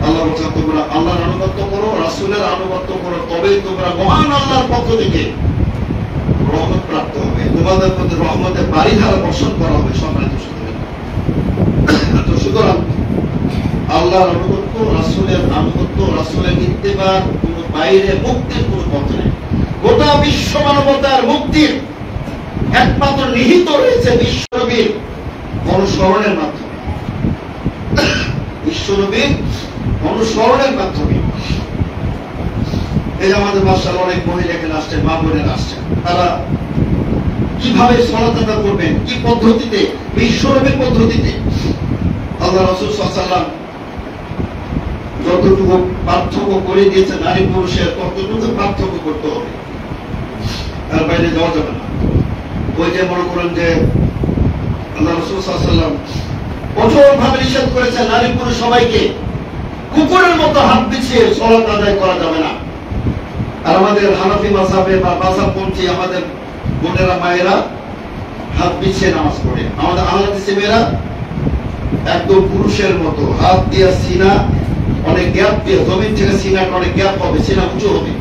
আল্লাহ বলছেন তোমরা আল্লাহর আনুগত্য করো, রাসূলের আনুগত্য করো, তবেই তোমরা মহান আল্লাহর পক্ষ থেকে রহমত প্রাপ্ত হবে, তোমাদের প্রতি রহমতের বারিধারা বর্ষণ করা হবে। সম্মানিত সুধীবৃন্দ, তো সুতরাং আল্লাহর আনুগত্য, রাসূলের আনুগত্য, রাসূলের ইত্তেবা, কোনো বাইরে মুক্তির কোনো পথ নেই। গোটা বিশ্ব মানবতার মুক্তির একমাত্র নিহিত রয়েছে বিশ্বনবীর অনুসরণের মাধ্যমে, বিশ্বনবীর অনুসরণের মাধ্যমে। এই যে আমাদের বাসার অনেক মহিলা এখানে আসছেন, মা বোনেরা আসছেন, তারা কিভাবে সালাত আদা করবেন, কি পদ্ধতিতে, বিশ্বনবীর পদ্ধতিতে। আল্লাহ রাসূল সাল্লাল্লাহু আলাইহি ওয়াসাল্লাম যতটুকু পার্থক্য করে দিয়েছে নারী পুরুষের, ততটুকু পার্থক্য করতে হবে, তার বাইরে যাওয়া যাবে না। ওই যে মনে করেন যে আল্লাহ রাসূল সাল্লাল্লাহু আলাইহি ওয়াসাল্লাম কঠোরভাবে নিষেধ করেছেন নারী পুরুষ সবাইকে কুকুরের মতো হাত বিছিয়ে সালাত আদায় করা যাবে না। আর আমাদের হানাফি মাযহাবে বা মাযহাবপন্থী আমাদের বোনেরা মায়েরা হাত বিছিয়ে নামাজ পড়ে, আমাদের আহলাদিস মেয়েরা একদম পুরুষের মতো হাত দিয়ে সিনা অনেক গ্যাপ দিয়ে, জমিন থেকে সিনাটা অনেক গ্যাপ হবে, সিনা উঁচু হবে।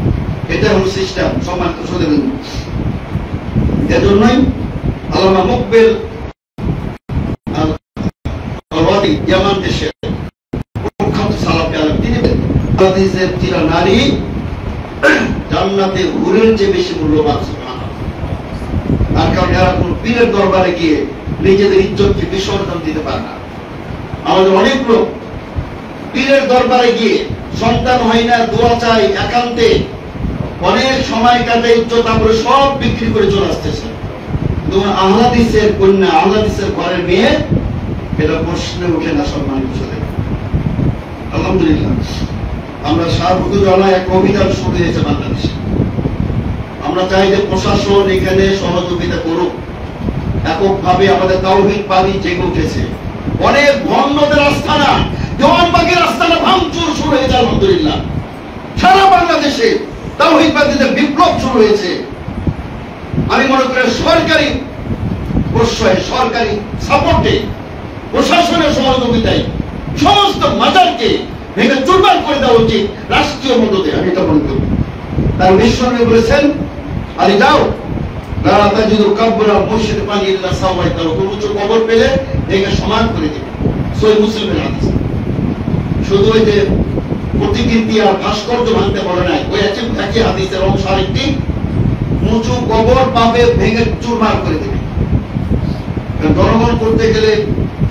এটা হলো সিস্টেম। সম্মানিত শ্রোতাবৃন্দ, এজন্যই আল্লামা মুকবিল আল-ওয়াদি ইয়ামান দেশের প্রখ্যাত সালাফি আলেম, তিনি হাদিসের তিরা নারী জান্নাতের হুরের চেয়ে বেশি মূল্যবান। তার কারণ এরা কোন পীরের দরবারে গিয়ে নিজেদের ইজ্জতকে বিসর্জন দিতে পারে না। আমাদের অনেক লোক পীরের দরবারে গিয়ে সন্তান হয় না, দোয়া চাই, একান্তে অনেক সময় কাটে, ইজ্জত আমরা সব বিক্রি করে চলে আসতেছে। আহলাদিসের কন্যা, আহলাদিসের ঘরের মেয়ে, এটা প্রশ্নে উঠে না। সম্মানিত ছেলে, আলহামদুলিল্লাহ আমরা সার্বজনীন এক অভিযান শুরু হয়েছে বাংলাদেশে। আমরা চাই যে প্রশাসন এখানে সহযোগিতা করুক, এককভাবে আমাদের তাওহীদবাদী জেগে উঠেছে। অনেক ভণ্ডদের আস্তানা, দেওয়ানবাগের আস্তানা ভাঙচুর শুরু হয়েছে। আলহামদুলিল্লাহ সারা বাংলাদেশে তাওহীদবাদীদের বিপ্লব শুরু হয়েছে। আমি মনে করি সরকারি প্রশ্রয়ে, সরকারি সাপোর্টে, প্রশাসনের সহযোগিতায় সমস্ত মাজারকে ভেঙে চুরমার করে দেওয়া উচিত রাষ্ট্রীয় মদদে। আমি এটা মনে করি। তার বিশ্বনবী বলেছেন, আলী যাও লা তাজিদু কাবরা মুশরিক পানি ইল্লা সাওয়াইতাহু, কোন উঁচু কবর পেলে একে সমান করে দিবে। সহিহ মুসলিমের হাদিস। শুধু ওই যে প্রতিকৃতি আর ভাস্কর্য ভাঙতে বলে নাই, ওই একই হাদিসের অংশ আরেকটি, উঁচু কবর পাবে ভেঙে চুরমার করে দেবে। জনগণ করতে গেলে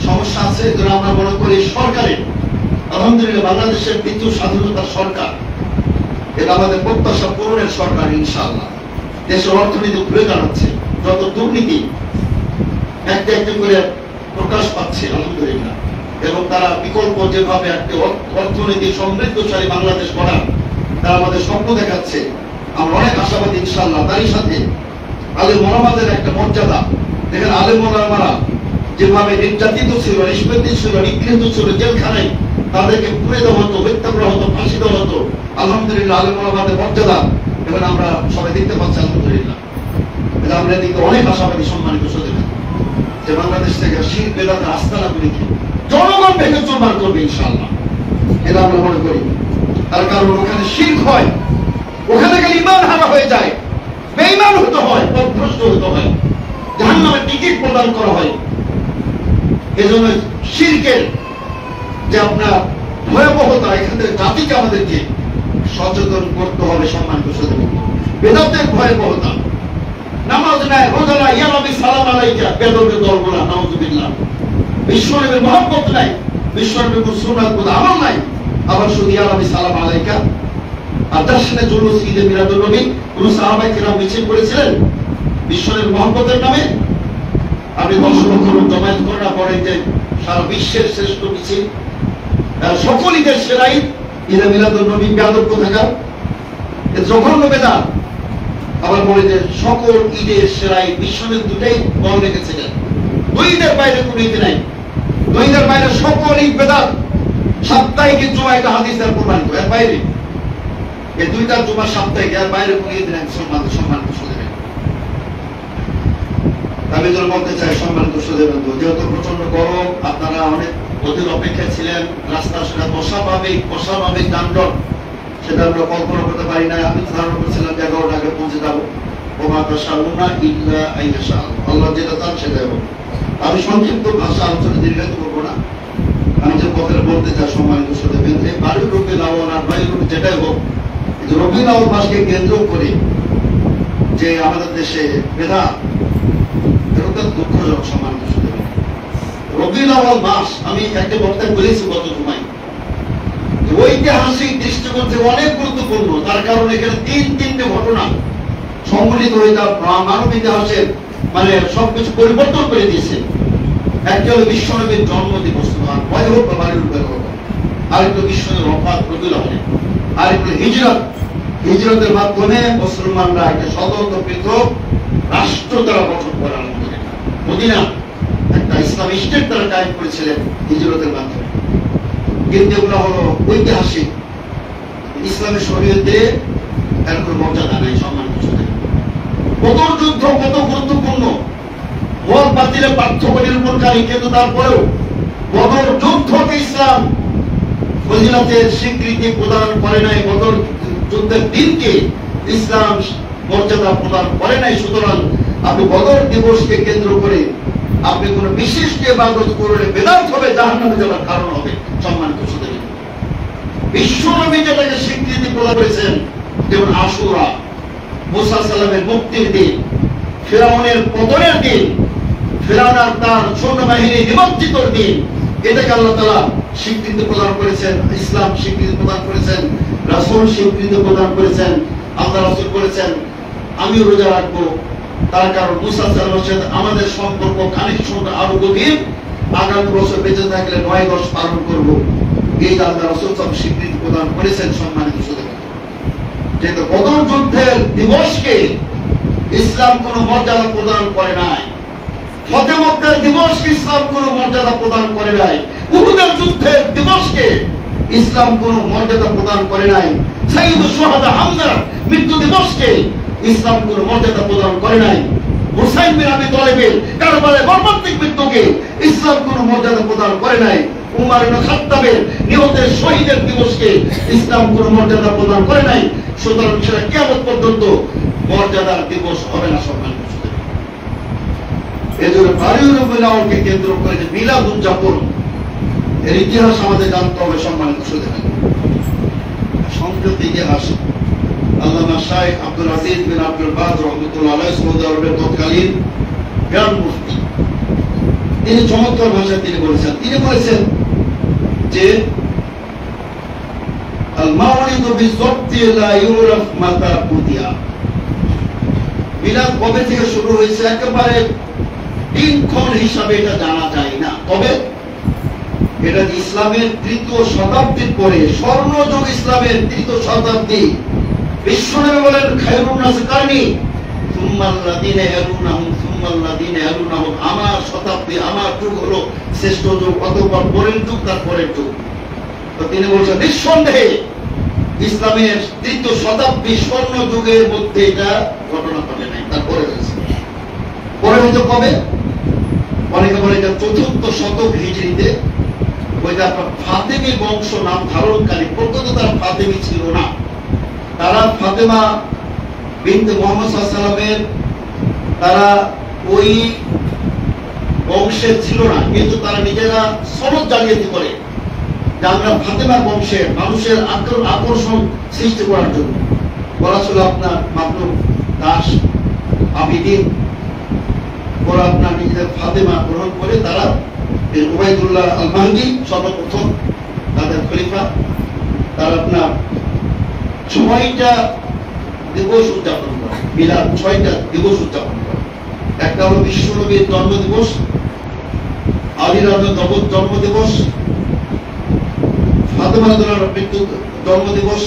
সমস্যা আছে। যেন আমরা মনে করি সরকারের, আলহামদুলিল্লাহ বাংলাদেশের দ্বিতীয় স্বাধীনতার সরকার, এটা আমাদের প্রত্যাশা পূরণের সরকার ইনশাআল্লাহ। দেশের অর্থনীতি ঘুরে দাঁড়াচ্ছে, যত দুর্নীতি একটা একটা করে প্রকাশ পাচ্ছে আলহামদুলিল্লাহ, এবং তারা বিকল্প যেভাবে একটা অর্থনীতি সমৃদ্ধশালী বাংলাদেশ গড়ার তারা আমাদের স্বপ্ন দেখাচ্ছে। আমরা অনেক আশাবাদী ইনশাআল্লাহ। তারই সাথে আলেম ওলামাদের একটা মর্যাদা দেখেন। আলেম ওলামারা যেভাবে নির্যাতিত ছিল, নিষ্পেষিত ছিল, নিগৃহীত ছিল, জেলখানায় তাদেরকে পুড়ে দেওয়া হতো, হত্যা করা হতো, ফাঁসি দেওয়া হতো। আলহামদুলিল্লাহ আলেম ওলামাদের মর্যাদা এবং আমরা সবাই দেখতে পাচ্ছি আলহামদুলিল্লাহ। আমরা এদিকে অনেক আশাবাদী। সম্মানিত শ্রোতাবৃন্দ, যে বাংলাদেশ থেকে শিরক বেদাতের আস্তানা গুলিকে জনগণ ভেঙে চুরমার করবে ইনশাআল্লাহ, এটা আমরা মনে করি। তার কারণ ওখানে শিরক হয়, ওখানে গেলে ঈমান হারা হয়ে যায়, বেঈমান হতে হয়, পথভ্রষ্ট হতে হয়, জাহান্নামের টিকিট প্রদান করা হয়। এজন্য শিরকের যে আপনার ভয়াবহতা, এখান থেকে জাতিকে আমাদেরকে সচেতন করতে হবে। সম্মানিত শ্রোতাবৃন্দ, বেদাতের ভয়াবহতা, নামাজ নাই, রোজা নাই, ইয়া নবী সালাম আলাইকা, বেদবের দলগুলা নাউযুবিল্লাহ। বিশ্বনবীর মহব্বত নাই, বিশ্বনবীর সুন্নাত বোধ আমল নাই, আবার শুধু ইয়া নবী সালাম আলাইকা। আর জাশনে জুলুস ঈদে মিলাদুন নবী, কোন সাহাবায়ে কেরাম মিছিল করেছিলেন বিশ্বনবীর মহব্বতের নামে? আপনি 10 লক্ষ লোক জমায়েত করে না পড়েন যে সারা বিশ্বের শ্রেষ্ঠ মিছিল, সকল ঈদের সেরা ঈদ ঈদে মিলাদুন নবী, বেয়াদব কোথাকার, এ জঘন্য বেদাত। আবার বলে যে সকল ঈদের সেরা ঈদ, বিশ্বনবী দুটাই বল রেখেছিলেন, দুই ঈদের বাইরে কোন ঈদ নাই, দুই ঈদের বাইরে সকল ঈদ বেদাত। সাপ্তাহিক জুমা এটা হাদিসের প্রমাণিত, এর বাইরে এই দুইটা জুমা সাপ্তাহিক, এর বাইরে কোন ঈদ নাই। সম্মানিত শ্রোতাবৃন্দ, আমি যেন বলতে চাই সম্মানিত শ্রোতাবৃন্দ, যেহেতু প্রচন্ড গরম, আপনারা অনেক অধীর অপেক্ষায় ছিলেন, রাস্তা সেটা অস্বাভাবিক যানজট, সেটা আমরা কল্পনা করতে পারি না। আমি ধারণা করছিলাম যে 11টার আগে পৌঁছে যাবো। ওমা তাশাউনা ইল্লা আইয়াশা, আল্লাহ যেটা চান সেটাই হবে। আমি সংক্ষিপ্ত ভাষা আলোচনা দীর্ঘায়িত করবো না। আমি যে কথাটা বলতে চাই সম্মানিত শ্রোতাবৃন্দ, বাড়ির রবিউল আউয়াল আর বাইরের রবি যেটাই হোক, রবিউল আউয়াল মাসকে কেন্দ্র করে যে আমাদের দেশে বেদা, এটা দুঃখজনক। সম্মানিত সুধী, রবিউল আউয়াল মাস, আমি একটা বক্তব্য বলেছি গত জুমায়, ঐতিহাসিক দৃষ্টিকোণ থেকে অনেক গুরুত্বপূর্ণ। তার কারণ এখানে তিনটে ঘটনা সংঘটিত হয়ে তার মানব ইতিহাসের মানে সবকিছু পরিবর্তন করে দিয়েছে। একটা হলো বিশ্বনবীর জন্ম দিবস, ভয় হোক বা বাড়ির উপরে হোক, আরেকটা বিশ্বনবীর ওফাত রবিউল আউয়ালে, আরেকটা হিজরত। হিজরতের মাধ্যমে মুসলমানরা একটা স্বতন্ত্র পৃথক রাষ্ট্র তারা গঠন করে মদিনা, একটা ইসলামী স্টেট তারা কায়েম করেছিলেন হিজরতের মাধ্যমে। কিন্তু এগুলো হলো ঐতিহাসিক, ইসলামী শরীয়তে এর কোনো মর্যাদা নাই। সম্মানিত সুধী, বদর যুদ্ধ কত গুরুত্বপূর্ণ, হক বাতিলের পার্থক্য নিরূপণকারী, কিন্তু তারপরেও বদর যুদ্ধকে ইসলাম ফজিলতের স্বীকৃতি প্রদান করে নাই, বদর যুদ্ধের দিনকে ইসলাম মর্যাদা প্রদান করে নাই। সুতরাং আপনি বদর দিবসকে কেন্দ্র করে আপনি কোন বিশিষ্ট ইবাদত করলে বেদাত হবে, জাহান্নামে যাওয়ার কারণ হবে। সম্মানিত সুধী, বিশ্বনবী যেটাকে স্বীকৃতি প্রদান করেছেন, যেমন আশুরা, মুসা সালামের মুক্তির দিন, ফিরআউনের পতনের দিন, ফিরআউন আর তার সৈন্যবাহিনী নিমজ্জিতর দিন, এটাকে আল্লাহ তাআলা স্বীকৃতি প্রদান করেছেন, ইসলাম স্বীকৃতি প্রদান করেছেন, রাসূল স্বীকৃতি প্রদান করেছেন। আল্লাহ রাসূল বলেছেন আমিও রোজা রাখবো, তার কারণ মুসা সালামের সাথে আমাদের সম্পর্ক কানেকশনটা আরো গভীর, আগামী বছর বেঁচে থাকলে ৯-১০ পালন করব। এই আল্লাহ রাসূল সব স্বীকৃতি প্রদান করেছেন। সম্মানিত সুধী, যেহেতু বদর যুদ্ধের দিবসকে ইসলাম কোন মর্যাদা প্রদান করে নাই, ফতে মক্কার দিবসকে ইসলাম কোন মর্যাদা প্রদান করে নাই, উহুদের যুদ্ধের দিবসকে ইসলাম কোন মর্যাদা প্রদান করে নাই, সাইয়্যিদুশ শুহাদা হামজার মৃত্যু দিবসকে ইসলাম কোন মর্যাদা প্রদান করে নাই, হুসাইন বিন আবি তালিবের কারবালায় মর্মান্তিক মৃত্যুকে ইসলাম কোন মর্যাদা প্রদান করে নাই, উমর ইবনে খাত্তাবের নিহতের শহীদের দিবসকে ইসলাম কোন মর্যাদা প্রদান করে নাই। সুতরাং সেটা কিয়ামত পর্যন্ত মর্যাদার দিবস হবে না। সম্মানিত সুধী, এজন্য বাড়িউল রবিউলকে কেন্দ্র করে যে মিলাদ উদযাপন, এর ইতিহাস আমাদের জানতে হবে। সম্মানিত সুধী, সংক্ষিপ্ত ইতিহাস, আল্লামা শাইখ আব্দুল আজিজ বিন আব্দুল বাদ রাহমাতুল্লাহ আলাইহি সৌদি আরবের তৎকালীন গ্র্যান্ড মুফতি, তিনি চমৎকার ভাষায় তিনি বলেছেন যে আল মাউলিদু বিযবতি লা ইউরাফ মাতা বুদিয়া, মিলাদ কবে থেকে শুরু হয়েছে একেবারে দিনক্ষণ হিসাবে এটা জানা যায় না। তবে এটা ইসলামের ৩য় শতাব্দীর পরে, স্বর্ণযুগ ইসলামের ৩য় শতাব্দী, বিশ্বনবী বলেন খায়রুন নাস কারনি সুম্মাল্লাযিনা ইয়ালুনাহুম সুম্মাল্লাযিনা ইয়ালুনাহুম, আমার শতাব্দী, আমার যুগ হলো শ্রেষ্ঠ যুগ, অতঃপর পরের যুগ, তার পরের যুগ। তো তিনি বলছেন নিঃসন্দেহে ইসলামের ৩য় শতাব্দী স্বর্ণ যুগের মধ্যে এটা ঘটনা ঘটে নাই, তারপরে হয়েছে। পরে হয়তো কবে, অনেকে বলে এটা ৪র্থ শতক হিজরিতে, ওইটা ফাতেমি বংশ নাম ধারণকারী, প্রকৃত তারা ফাতেমি ছিল না, তারা ফাতেমা বিনতে মুহাম্মদ সাল্লাল্লাহু আলাইহি ওয়াসাল্লামের তারা ওই বংশের ছিল না, কিন্তু তারা নিজেরা সনদ জালিয়াতি করে যে আমরা ফাতেমার বংশের, মানুষের আকর্ষণ সৃষ্টি করার জন্য বলা ছিল আপনার মামলুক দাস আবিদিন, ওরা আপনার নিজেদের ফাতেমা গ্রহণ করে তারা উবাইদুল্লাহ আল মাহদি সর্বপ্রথম তাদের খলিফা, তারা আপনার ৬টা দিবস উদযাপন করে, মিলাদ ৬টা দিবস উদযাপন করে। একটা হলো বিশ্বনবীর জন্ম দিবস, আলী রাদিয়াল্লাহু জন্ম দিবস, ফাতেমা রাদিয়াল্লাহু মৃত্যু জন্ম দিবস,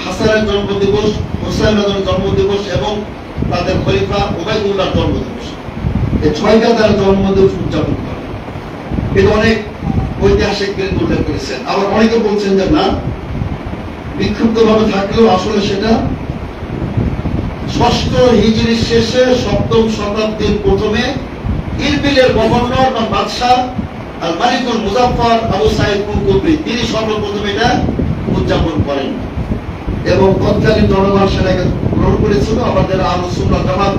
হাসানের জন্ম দিবস, হুসাইন রাদিয়াল্লাহু জন্ম দিবস এবং তাদের খলিফা উবাইদুল্লাহর জন্ম দিবস। এই ৬টা তারা জন্ম দিবস উদযাপন করে। এটা অনেক ঐতিহাসিক উল্লেখ করেছেন। আবার অনেকে বলছেন যে না, বিক্ষিপ্ত ভাবে থাকলেও আসলে সেটা ৬ষ্ঠ হিজরির শেষে ৭ম শতাব্দীর প্রথমে ইরবিলের গভর্নর বা বাদশাহ আল মালিকুল মুজাফফর আবু সাইদ কুতুবী তিনি সর্বপ্রথম এটা উদযাপন করেন এবং তৎকালীন জনগণ সেটাকে গ্রহণ করেছিল, আমাদের আহলুস সুন্নাহ জামাত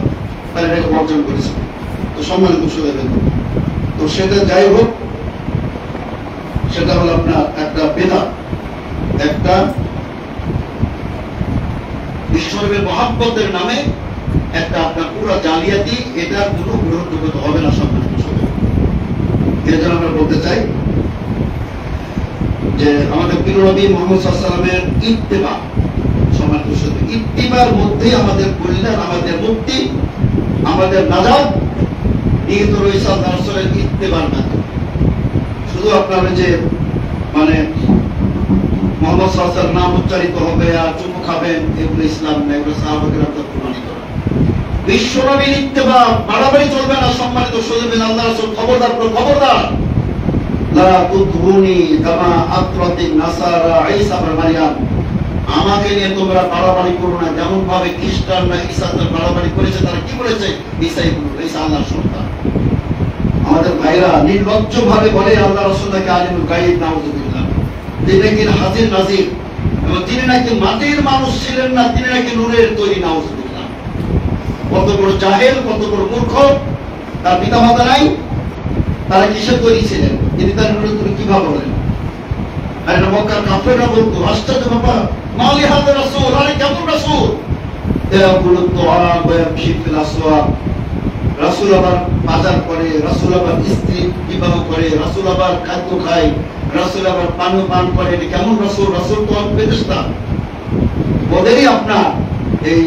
তারা এটাকে বর্জন করেছিল। তো সম্মানিত সুধীবৃন্দ, তো সেটা যাই হোক, সেটা হলো আপনার একটা বিদআত, একটা বিশ্বনবীর মহব্বতের নামে একটা আপনার পুরো জালিয়াতি, এটা কোনো গ্রহণযোগ্যতা হবে না সম্মানিত সদস্য। এর জন্য আমরা বলতে চাই যে আমাদের প্রিয় নবী মুহাম্মদ সাল্লাল্লাহু আলাইহি ওয়াসাল্লামের ইত্তেবা, সম্মানিত সদস্য, ইত্তেবার মধ্যে আমাদের কল্যাণ, আমাদের মুক্তি, আমাদের নাজাত নিহিত রয়েছে আল্লাহ রাসূলের ইত্তেবার মাধ্যমে। শুধু আপনার যে মানে মুহাম্মদ সাল্লাল্লাহু আলাইহি ওয়াসাল্লাম নাম উচ্চারিত হবে আর চুমু খাবেন, এগুলো ইসলাম না, এগুলো সাহাবায়ে কেরাম প্রমাণিত না। বিশ্বনবীর ইত্তেবা বাড়াবাড়ি চলবে না সম্মানিত সদস্য। আল্লাহ রাসূল খবরদার, খবরদার, লা তুদহুনি কামা আতরাতিন নাসারা ঈসা ইবনে মারইয়াম, আমাকে নিয়ে তোমরা বাড়াবাড়ি করো না যেমন ভাবে খ্রিস্টানরা ঈসা তার বাড়াবাড়ি করেছে। তারা কি বলেছে? ঈসা আল্লাহর সন্তান। আমাদের ভাইরা নির্লজ্জ ভাবে বলে আল্লাহ রাসূল নাকি আলিমুল গায়ব, নাউযুবিল্লাহ। তিনি নাকি হাজির নাজির, এবং তিনি নাকি মাটির মানুষ ছিলেন না, তিনি নাকি নূরের তৈরি, নাউযুবিল্লাহ। কত বড় জাহেল, কত বড় মূর্খ। তার পিতা মাতা নাই, তারা কিসের তৈরি ছিলেন? তিনি তার নূরের তৈরি কিভাবে বলেন? আর মক্কার কাফেররা বলতো, আশ্চর্য ব্যাপার, মালি হাযা রাসূল, আরে কেমন রাসূল, ইয়াকুলু তুআ ওয়া ইয়ামশি ফিল আসওয়াক, রাসূল আবার বাজার করে, রাসূল আবার স্ত্রী বিবাহ করে, রাসূল আবার খাদ্য খায়, রাসূল আবার পান করে। এটা কেমন রাসূল? রাসূল তো ফেরেশতা। ওদেরই আপনার এই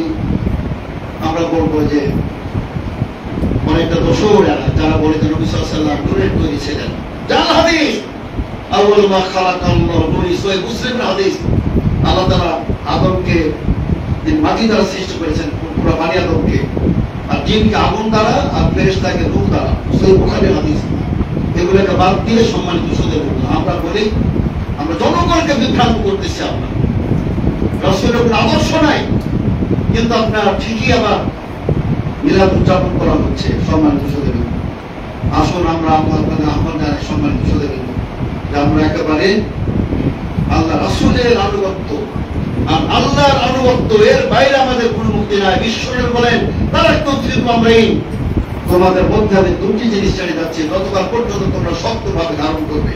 আমরা বলবো যে অনেকটা দোষর যারা বলে যে নবী সাল্লাল্লাহু আলাইহি ওয়াসাল্লাম নূরের তৈরি ছিলেন। জাল হাদিস, আউয়াল মা খালাকাল্লাহু নূর, সহিহ মুসলিমের হাদিস। আল্লাহ তাআলা আদমকে মাটি দ্বারা সৃষ্টি করেছেন, পুরো বানি আদমকে, আর জিনকে আগুন দ্বারা, আর ফেরেশতাকে নূর দ্বারা, সহিহ বুখারীর হাদিস। এগুলোকে বাদ দিয়ে সম্মানিত সদস্য আমরা বলি, আমরা জনগণকে বিভ্রান্ত করতেছি। আপনার রাসূলের কোনো আদর্শ নাই, কিন্তু আপনার ঠিকই আবার মিলাদ উদযাপন করা হচ্ছে। সম্মানিত সদস্য, আসুন আমরা আপনাদের আহ্বান জানাই সম্মানিত সদস্য যে আমরা একেবারে আল্লাহ রাসূলের আনুগত্য, আর আল্লাহর আনুগত্য, এর বাইরে আমাদের কোনো মুক্তি নাই। বিশ্বনবী বলেন, তারা আমরাই, তোমাদের মধ্যে আমি দুটি জিনিস ছেড়ে যাচ্ছি, যতকাল পর্যন্ত তোমরা শক্তভাবে ধারণ করবে,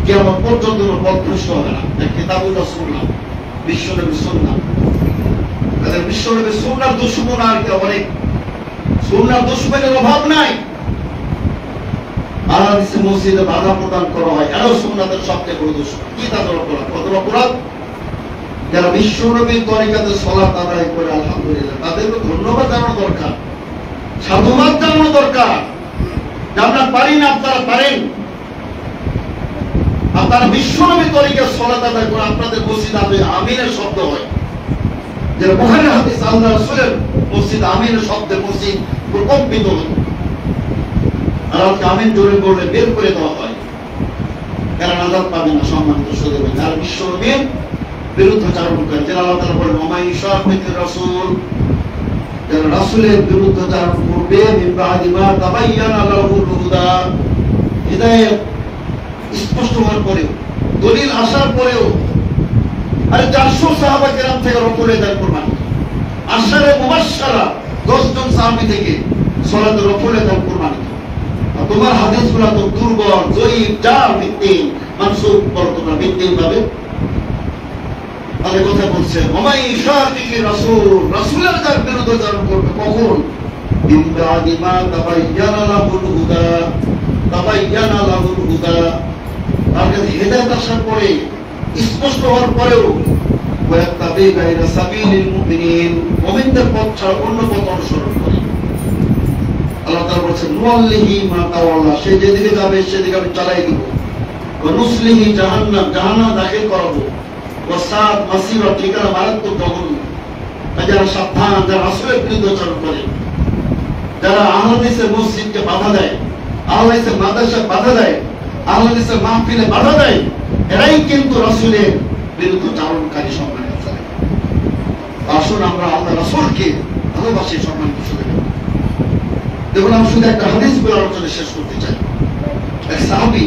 কিয়ামত পর্যন্ত পথভ্রষ্ট হবে না। কিতাবুল রাসূলুল্লাহ, বিশ্বনবীর সুন্নাহ। তাদের বিশ্বনবীর সুন্নাহর দুশমন আর কি অনেক, সুন্নাহর দুশমনের অভাব নাই। আর হাদিসে মসজিদে বাধা প্রদান করা হয়, এটাও সুন্নাতের সবচেয়ে বড় দুশমন। কি তাদের অপরাধ? কত অপরাধ! যারা বিশ্বনবীর তরিকাতে সালাত আদায় করে, আলহামদুলিল্লাহ, তাদেরকে ধন্যবাদ জানানো দরকার, সাধুবাদ জানানো দরকার। আমরা পারি না, আপনারা পারেন। আপনারা বিশ্বনবীর তরিকার সালাত আদায় করে আপনাদের মসজিদ আমিনের শব্দ হয়, যেটা বুখারীর হাদিস। আল্লাহ রাসূলের মসজিদ আমিনের শব্দে মসজিদ প্রকম্পিত হয়। আর আজকে আমিন জোরে বললে বের করে দেওয়া হয়, কারণ আযাব পাবে না। সম্মানিত সদস্য, যারা বিশ্বনবীর বিরুদ্ধাচরণ করে, যারা আল্লাহ তাআলা বলেন ওমাই ইশাকির রাসূল, যারা রাসূলের বিরুদ্ধাচরণ করবে, মিন বাদি মা তাবায়্যানা লাহুল হুদা, হিদায়াত স্পষ্ট হওয়ার পরেও, দলিল আসার পরেও, আর 400 সাহাবা কেরাম থেকে রফুলে দান প্রমাণ, আশারে মুবাশশারা 10 জন সাহাবী থেকে সালাতে রফুলে দান প্রমাণিত। আর তোমার হাদিসগুলো তো দুর্বল, জয়ীফ, জাল, ভিত্তিহীন, মানসুখ বলো তোমরা ভিত্তিহীন ভাবে। তাহলে কথা বলছেন ওমাই ইশাকির রাসূল, রাসূলের যার বিরুদ্ধাচরণ করবে, কখন? মিন বাদি মা তাবায়্যানা লাহুল হুদা, তাবায়্যানা লাহুল হুদা, তার কাছে হেদায়েত আসার পরে, স্পষ্ট হওয়ার পরেও, ওয়াত্তাবি গায়রা সাবিলিল মুমিনিন, মুমিনদের পথ ছাড়া অন্য পথ অনুসরণ করে। আল্লাহ তাআলা বলেছেন নুওয়াল্লিহি মা তাওয়াল্লা, সে যেদিকে যাবে সেদিকে আমি চালাই দিব। ওয়া নুসলিহি জাহান্নাম, জাহান্নামে দাখিল করাবো। ওয়াসাত মাসিরা, ঠিকানা মারাত্মক জঘন্য। যারা সাবধান, যারা রাসূলের বিরুদ্ধাচরণ করে, যারা আহলে হাদিসের মসজিদকে বাধা দেয়, আহলে হাদিসের মাদ্রাসায় বাধা দেয়, আহলে হাদিসের মাহফিলে বাধা দেয়, এরাই কিন্তু রাসূলের বিরুদ্ধাচরণকারী। সম্মানিত সদস্য, আসুন আমরা আল্লাহ রাসূলকে ভালোবাসি। সম্মানিত সদস্য, দেখুন আমি শুধু একটা হাদিস বলে আলোচনা শেষ করতে চাই। এক সাহাবী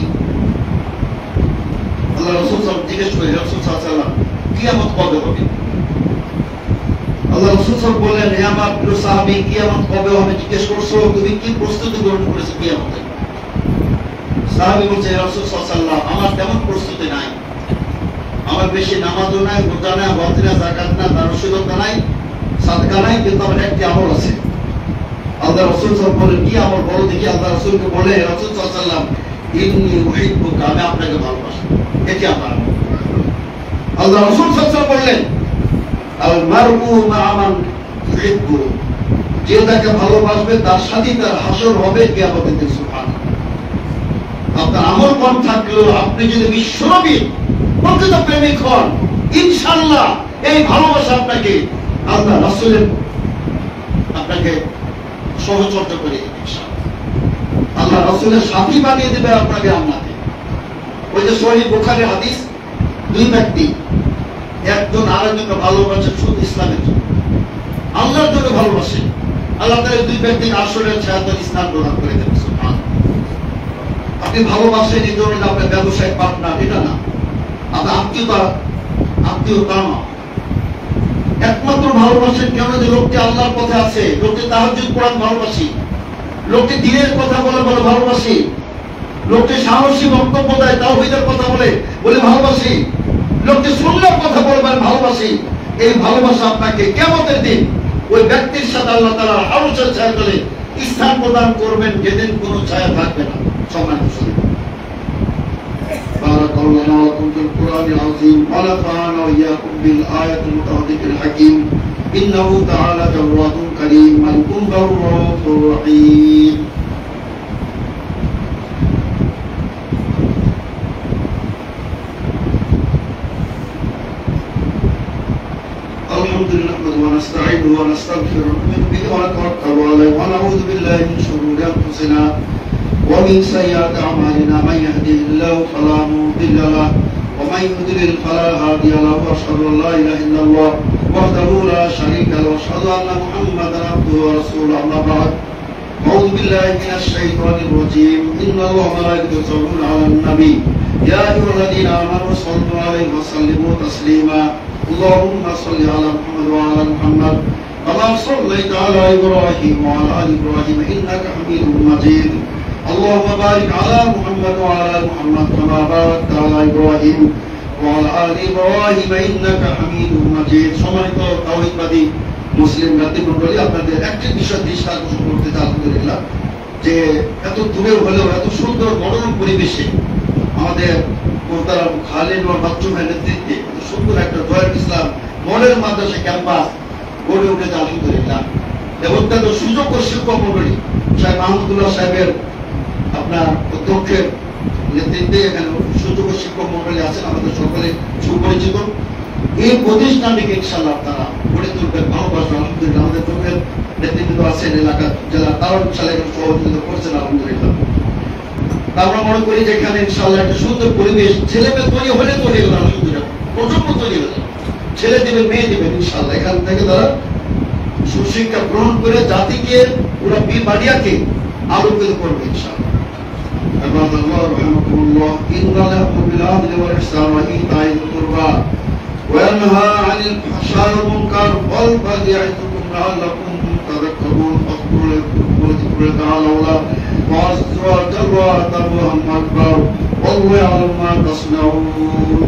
আল্লাহ রাসূল জিজ্ঞেস করে, রাসূল সাল্লাল্লাহু আলাইহি ওয়াসাল্লাম, কিয়ামত কবে হবে? আল্লাহ রাসূল বললেন, হে আমার প্রিয় সাহাবী, কিয়ামত কবে হবে জিজ্ঞেস করছো, তুমি কি প্রস্তুতি গ্রহণ করেছো কিয়ামতের? সাহাবী বলছে, হে রাসূল সাল্লাল্লাহু আলাইহি ওয়াসাল্লাম, আমার তেমন প্রস্তুতি নাই, আমার বেশি নামাজও নাই, রোজা নাই, হজ নাই, যাকাত নাই, দানশীলতা নাই, সাদকা নাই, কিন্তু আমার একটি আমল আছে। আল্লাহ রাসূল সাল্লাল্লাহু আলাইহি ওয়াসাল্লাম বলেন, কি আমল বলো দেখি। আল্লাহ রাসূলকে বলে, রাসূল সাল্লাল্লাহু আলাইহি ওয়াসাল্লাম, ইন্নী উহিব্বুকা, আমি আপনাকে ভালোবাসি। এটি আমার আমল। আল্লাহ রাসূল সাল্লাল্লাহু আলাইহি ওয়াসাল্লাম বললেন, আল মারউ মা'a মান ইউহিব্বু, যে তাকে ভালোবাসবে তার সাথে তার হাসর হবে কিয়ামতের দিন। সুবহানাল্লাহ। আপনার আমল কম থাকলেও আপনি যদি বিশ্বনবীর প্রকৃত প্রেমিক হন, ইনশাআল্লাহ এই ভালোবাসা আপনাকে আল্লাহ রাসূলের আপনাকে সহচর্য করে দেবে ইনশাআল্লাহ। আল্লাহ রাসূলের সাথী বানিয়ে দেবে আপনাকে জান্নাতে। ওই যে সহিহ বুখারীর হাদিস, দুই ব্যক্তি একজন আরেকজনকে ভালোবাসে শুধু ইসলামের জন্য, আল্লাহর জন্য ভালোবাসে, আল্লাহ তাআলা দুই ব্যক্তিকে আসরের ছায়াতে স্থান প্রদান করে দেবে। সুবহানাল্লাহ। আপনি ভালোবাসেন এই জন্য যে আপনার ব্যবসায়িক পার্টনার, এটা না। আপনার আত্মীয়তা না। একমাত্র ভালোবাসেন কেন, যে লোকটি আল্লাহর পথে আছে, লোকটি তাহাজ্জুদ কোরআন ভালোবাসি, লোকটি দ্বীনের কথা বলে বলে ভালোবাসি, লোকটি সাহসী বক্তব্য দেয় তাওহীদের কথা বলে বলে ভালোবাসি, লোকটি সুন্নাহর কথা বলে বলে ভালোবাসি। এই ভালোবাসা আপনাকে কিয়ামতের দিন ওই ব্যক্তির সাথে আল্লাহ তাআলা আরশের ছায়াতলে স্থান প্রদান করবেন, যেদিন কোনো ছায়া থাকবে না। সম্মানিত শুনুন, بارك الله لكم في القرآن العظيم ونفعنا وإياكم بالآية المتوحدة الحكيم إنه تعالى جواد كريم ملك رؤوف رحيم. الحمد لله نحمده ونستعينه ونستغفره ونؤمن به ونتوكل عليه ونعوذ بالله من شرور أنفسنا ومن سيئات أعمالنا من يهده الله فلا مضل له ومن يضلل فلا هادي له وأشهد أن لا إله إلا الله وحده لا شريك له وأشهد أن محمدا عبده ورسوله. أما بعد، أعوذ بالله من الشيطان الرجيم. إن الله وملائكته يصلون على النبي يا أيها الذين آمنوا صلوا عليه وسلموا تسليما. اللهم صل على محمد وعلى محمد كما صليت على إبراهيم وعلى آل إبراهيم إنك حميد مجيد. اللهم بارك على محمد وعلى آل محمد كما باركت على إبراهيم وعلى آل إبراهيم إنك حميد مجيد. সম্মানিত তাওহীদবাদী মুসলিম নেতৃবৃন্দ, আপনাদের একটি বিষয় দৃষ্টি আকর্ষণ করতে চাই। আলহামদুলিল্লাহ, যে এত দূরে হলেও এত সুন্দর মনোরম পরিবেশে আমাদের মোহতারাম খালিদ ওয়া বাচ্চু ভাইয়ের নেতৃত্বে সুন্দর একটা জয়েন্ট ইসলাম মডেল মাদ্রাসা ক্যাম্পাস গড়ে উঠেছে। আলহামদুলিল্লাহ, অত্যন্ত সুযোগ্য শিক্ষক মন্ডলী সাহেব মাহমুদুল্লাহ সাহেবের আপনার অধ্যক্ষের নেতৃত্বে এখানে সুযোগ্য শিক্ষক মন্ডলী আছেন, আমাদের সকলে সুপরিচিত। এই প্রতিষ্ঠানটিকে ইনশাআল্লাহ তারা গড়ে তুলবেন, ভালোবাসবেন। আলহামদুলিল্লাহ, আমাদের চোখের নেতৃত্ব আছেন এলাকার জেলা, তারাও ইনশাআল্লাহ সহযোগিতা করছেন। আলহামদুলিল্লাহ, আমরা মনে করি যে এখানে ইনশাআল্লাহ একটা সুন্দর পরিবেশ, ছেলে মেয়ে তৈরি হলে তৈরি হবে। আলহামদুলিল্লাহ, প্রজন্ম তৈরি হয়ে যাবে, ছেলে দিবেন মেয়ে দিবেন ইনশাআল্লাহ। এখান থেকে তারা সুশিক্ষা গ্রহণ করে জাতিকে পুরো বাড়িয়াকে আলোকিত করবে ইনশাআল্লাহ। عباد الله رحمكم الله إن الله يأمر بالعدل والإحسان وإيتاء ذي القربى وينهى عن الفحشاء والمنكر والبغي يعظكم لعلكم تذكرون. فاذكروا الله تعالى وعز وجل وأتم أكبر والله يعلم ما تصنعون.